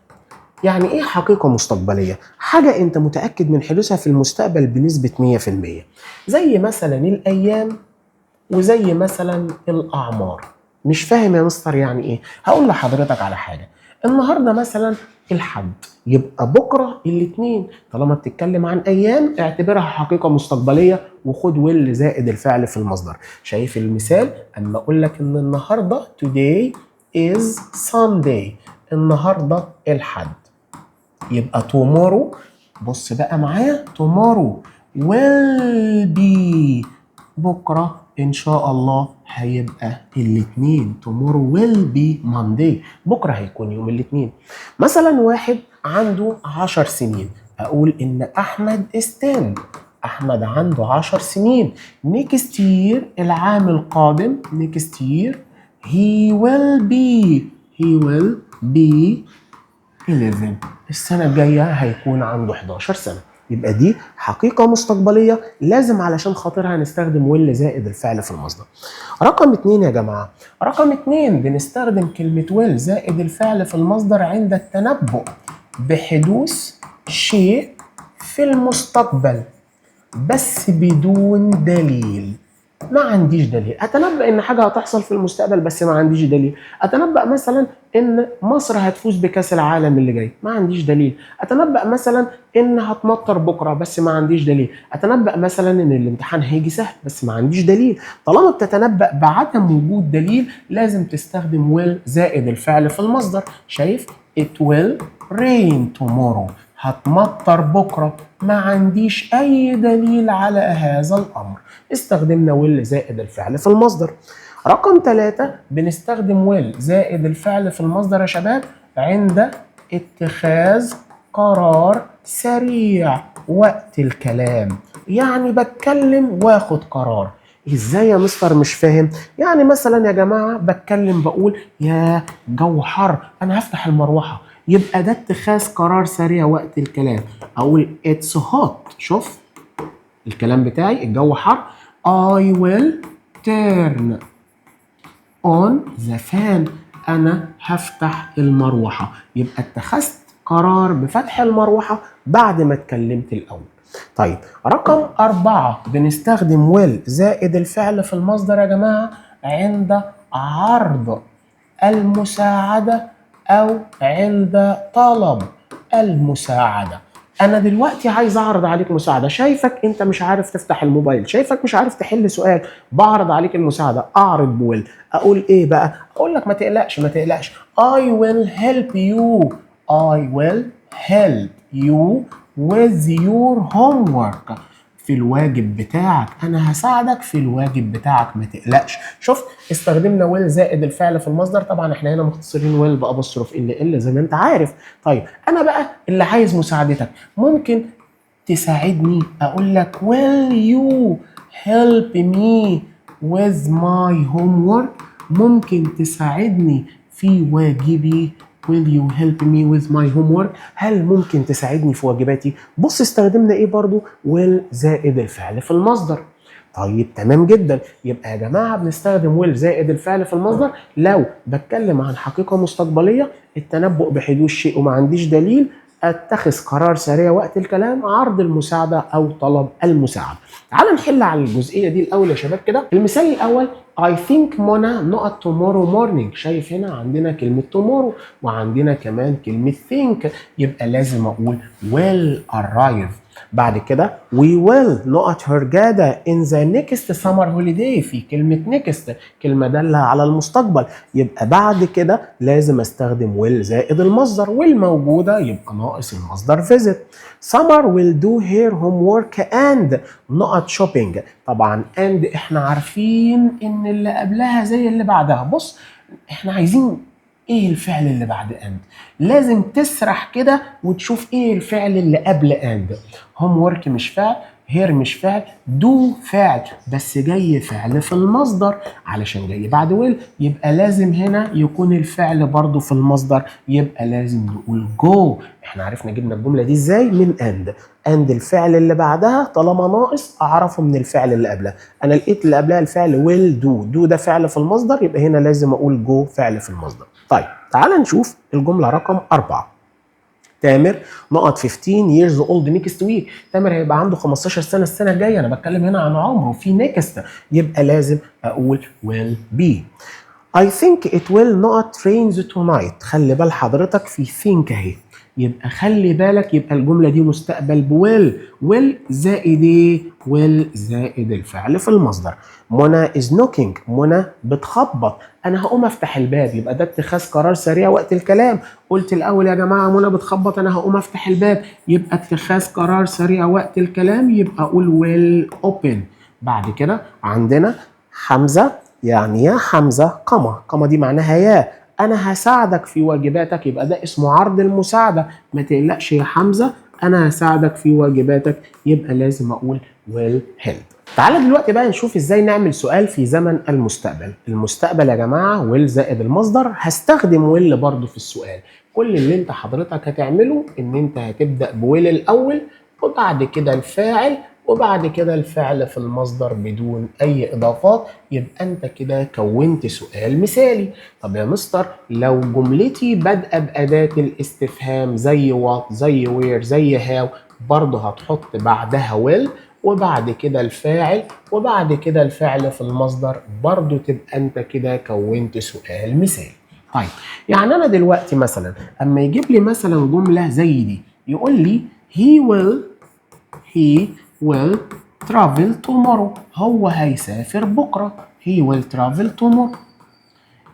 يعني ايه حقيقة مستقبلية؟ حاجة انت متأكد من حدوثها في المستقبل بنسبة 100%، زي مثلا الأيام وزي مثلا الأعمار. مش فاهم يا مستر يعني ايه؟ هقول لحضرتك على حاجة. النهاردة مثلا الحد، يبقى بكرة الاثنين. طالما بتتكلم عن أيام اعتبرها حقيقة مستقبلية وخد will زائد الفعل في المصدر. شايف المثال؟ أما أقول لك إن النهاردة today is Sunday، النهاردة الحد، يبقى tomorrow، بص بقى معايا، tomorrow will be، بكرة إن شاء الله هيبقى الاثنين، tomorrow will be Monday، بكرة هيكون يوم الاثنين. مثلا واحد عنده 10 سنين، أقول إن أحمد is 10، أحمد عنده 10 سنين. next year العام القادم، next year he will be 11، السنة الجاية هيكون عنده 11 سنة. يبقى دي حقيقة مستقبلية لازم علشان خاطرها نستخدم will زائد الفعل في المصدر. رقم 2 يا جماعة، رقم 2 بنستخدم كلمة will زائد الفعل في المصدر عند التنبؤ بحدوث شيء في المستقبل بس بدون دليل. ما عنديش دليل. اتنبأ ان حاجه هتحصل في المستقبل بس ما عنديش دليل. اتنبأ مثلا ان مصر هتفوز بكاس العالم اللي جاي، ما عنديش دليل. اتنبأ مثلا ان هتمطر بكره بس ما عنديش دليل. اتنبأ مثلا ان الامتحان هيجي سهل بس ما عنديش دليل. طالما بتتنبأ بعدم وجود دليل لازم تستخدم will زائد الفعل في المصدر. شايف it will rain tomorrow، هتمطر بكره، ما عنديش اي دليل على هذا الامر، استخدمنا will زائد الفعل في المصدر. رقم 3 بنستخدم will زائد الفعل في المصدر يا شباب عند اتخاذ قرار سريع وقت الكلام، يعني بتكلم واخد قرار. ازاي يا مستر مش فاهم؟ يعني مثلا يا جماعه بتكلم بقول يا جو حر انا هفتح المروحه، يبقى ده اتخاذ قرار سريع وقت الكلام. اقول it's hot. شوف الكلام بتاعي، الجو حر. I will turn on the fan. انا هفتح المروحة. يبقى اتخذت قرار بفتح المروحة بعد ما اتكلمت الاول. طيب رقم 4 بنستخدم will زائد الفعل في المصدر يا جماعة عند عرض المساعدة أو عند طلب المساعدة. أنا دلوقتي عايز أعرض عليك مساعدة، شايفك أنت مش عارف تفتح الموبايل، شايفك مش عارف تحل سؤال، بعرض عليك المساعدة، أعرض بويل. أقول إيه بقى؟ أقول لك ما تقلقش ما تقلقش. I will help you. I will help you with your homework. في الواجب بتاعك، انا هساعدك في الواجب بتاعك ما تقلقش. شفت استخدمنا ويل زائد الفعل في المصدر. طبعا احنا هنا مختصرين ويل بأبوستروف ال زي ما انت عارف. طيب انا بقى اللي عايز مساعدتك، ممكن تساعدني. اقول لك will you help me with my homework. ممكن تساعدني في واجبي. Will you help me with my homework؟ هل ممكن تساعدني في واجباتي؟ بص استخدمنا ايه برضو؟ will زائد الفعل في المصدر. طيب تمام جدا. يبقى يا جماعه بنستخدم will زائد الفعل في المصدر لو بتكلم عن حقيقه مستقبليه، التنبؤ بحدوث شيء وما عنديش دليل، اتخذ قرار سريع وقت الكلام، عرض المساعده او طلب المساعده. تعال نحل على الجزئيه دي الاول يا شباب كده. المثال الاول I think منى نقط tomorrow morning. شايف هنا عندنا كلمه tomorrow وعندنا كمان كلمه think، يبقى لازم اقول will arrive. بعد كده we will نقط هرجادة in the next summer holiday. في كلمة next كلمة دالة على المستقبل، يبقى بعد كده لازم استخدم will زائد المصدر، والموجودة يبقى ناقص المصدر visit. summer will do her homework and نقط shopping. طبعا and احنا عارفين ان اللي قبلها زي اللي بعدها. بص احنا عايزين ايه الفعل اللي بعد and، لازم تسرح كده وتشوف ايه الفعل اللي قبل and. هوم ورك مش فعل، هير مش فعل، دو فعل بس جاي فعل في المصدر علشان جاي بعد ويل، يبقى لازم هنا يكون الفعل برضو في المصدر، يبقى لازم نقول جو. احنا عرفنا جبنا الجملة دي ازاي؟ من and الفعل اللي بعدها طالما ناقص اعرفه من الفعل اللي قبلها. انا لقيت اللي قبلها الفعل will do ده فعل في المصدر، يبقى هنا لازم اقول جو فعل في المصدر. طيب تعال نشوف الجملة رقم 4. تامر نقط 15 years old next week. تامر هيبقى عنده 15 سنة السنة الجاية. أنا بتكلم هنا عن عمره، في next يبقى لازم أقول will be. I think it will not rain tonight. خلي بال حضرتك في think اهي، يبقى خلي بالك، يبقى الجملة دي مستقبل بويل. will زائد ايه؟ will زائد الفعل في المصدر. منى is knocking. منى بتخبط، انا هقوم افتح الباب، يبقى ده اتخاذ قرار سريع وقت الكلام. قلت الاول يا جماعة منى بتخبط، انا هقوم افتح الباب، يبقى اتخاذ قرار سريع وقت الكلام، يبقى اقول will open. بعد كده عندنا حمزة، يعني يا حمزة قمة دي معناها يا، أنا هساعدك في واجباتك، يبقى ده اسمه عرض المساعدة. ما تقلقش يا حمزة أنا هساعدك في واجباتك، يبقى لازم أقول will help. تعالى دلوقتي بقى نشوف إزاي نعمل سؤال في زمن المستقبل. المستقبل يا جماعة will زائد المصدر، هستخدم will برضو في السؤال. كل اللي انت حضرتك هتعمله إن انت هتبدأ بويل الأول، وبعد كده الفاعل، وبعد كده الفعل في المصدر بدون أي إضافات، يبقى أنت كده كونت سؤال مثالي. طب يا مستر لو جملتي بادئة بأداة الاستفهام زي what زي where زي how، برضه هتحط بعدها will وبعد كده الفاعل وبعد كده الفعل في المصدر، برضه تبقى أنت كده كونت سؤال مثالي. طيب يعني أنا دلوقتي مثلا أما يجيب لي مثلا جملة زي دي، يقول لي he will travel tomorrow. هو هيسافر بكرة. he will travel tomorrow.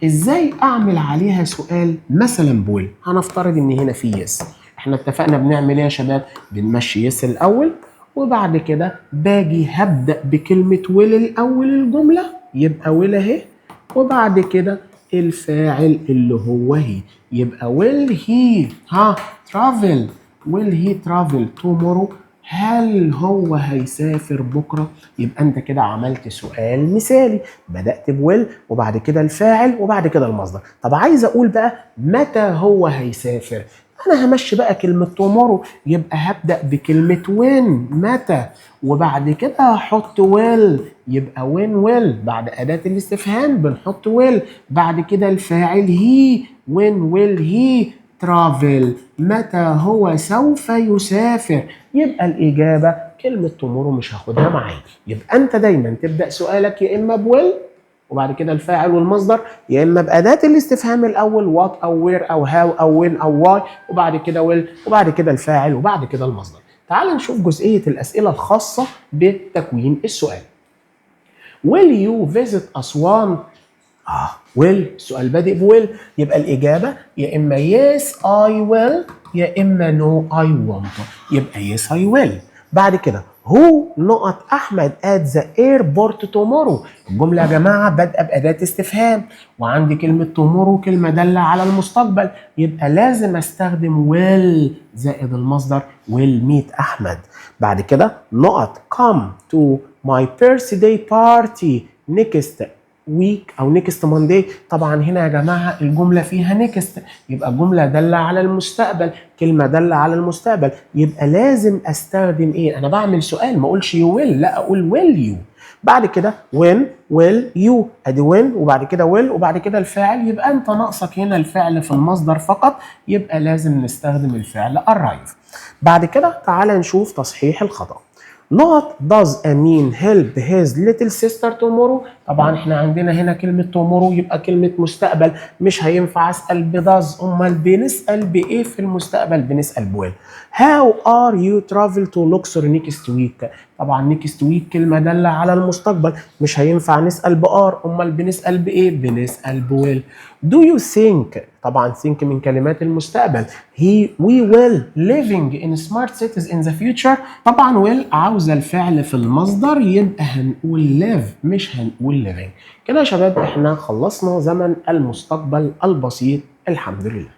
ازاي اعمل عليها سؤال مثلا بويل؟ هنفترض ان هنا في يس. احنا اتفقنا بنعمل ايه يا شباب؟ بنمشي يس الاول، وبعد كده باجي هبدأ بكلمة ويل الاول الجملة، يبقى ويل اهي، وبعد كده الفاعل اللي هو هي، يبقى will he travel will he travel tomorrow. هل هو هيسافر بكرة؟ يبقى انت كده عملت سؤال مثالي، بدأت بويل وبعد كده الفاعل وبعد كده المصدر. طب عايز اقول بقى متى هو هيسافر؟ انا همشي بقى كلمة tomorrow، يبقى هبدأ بكلمة when متى، وبعد كده هحط will، يبقى when will بعد أداة الاستفهام بنحط will، بعد كده الفاعل he، when will he travel متى هو سوف يسافر. يبقى الإجابة كلمة tomorrow مش هاخدها معايا. يبقى أنت دايما تبدأ سؤالك يا إما بويل وبعد كده الفاعل والمصدر، يا اما باداه الاستفهام الاول وات او وير او هاو او وين او واي، وبعد كده ويل وبعد كده الفاعل وبعد كده المصدر. تعال نشوف جزئيه الاسئله الخاصه بتكوين السؤال. Will you visit أسوان؟ will السؤال بادئ بويل، يبقى الإجابة يا إما yes I will يا إما no I won't، يبقى yes I will. بعد كده who نقط أحمد at the airport tomorrow. الجملة يا جماعة بادئة بأداة استفهام، وعندي كلمة tomorrow كلمة دالة على المستقبل، يبقى لازم أستخدم will زائد المصدر will meet أحمد. بعد كده نقط come to my birthday party next week او نيكست ماندي. طبعا هنا يا جماعه الجمله فيها نيكست، يبقى الجمله داله على المستقبل، كلمه داله على المستقبل، يبقى لازم استخدم ايه؟ انا بعمل سؤال، ما اقولش يو ويل، لا اقول ويل يو. بعد كده when will you، ادي when وبعد كده will وبعد كده الفاعل، يبقى انت ناقصك هنا الفعل في المصدر فقط، يبقى لازم نستخدم الفعل arrive. بعد كده تعال نشوف تصحيح الخطأ. نقط does Amin help his little sister tomorrow؟ طبعا احنا عندنا هنا كلمة tomorrow يبقى كلمة مستقبل، مش هينفع اسأل بداز، امال بنسأل بايه في المستقبل؟ بنسأل بويل. How are you travel to Luxor next week؟ طبعا next week كلمة دالة على المستقبل، مش هينفع نسأل بار، امال بنسأل بايه؟ بنسأل بويل. Do you think؟ طبعا think من كلمات المستقبل. we will living in smart cities in the future. طبعا will عاوزة الفعل في المصدر، يبقى هنقول live مش هنقول living. كده يا شباب احنا خلصنا زمن المستقبل البسيط، الحمد لله.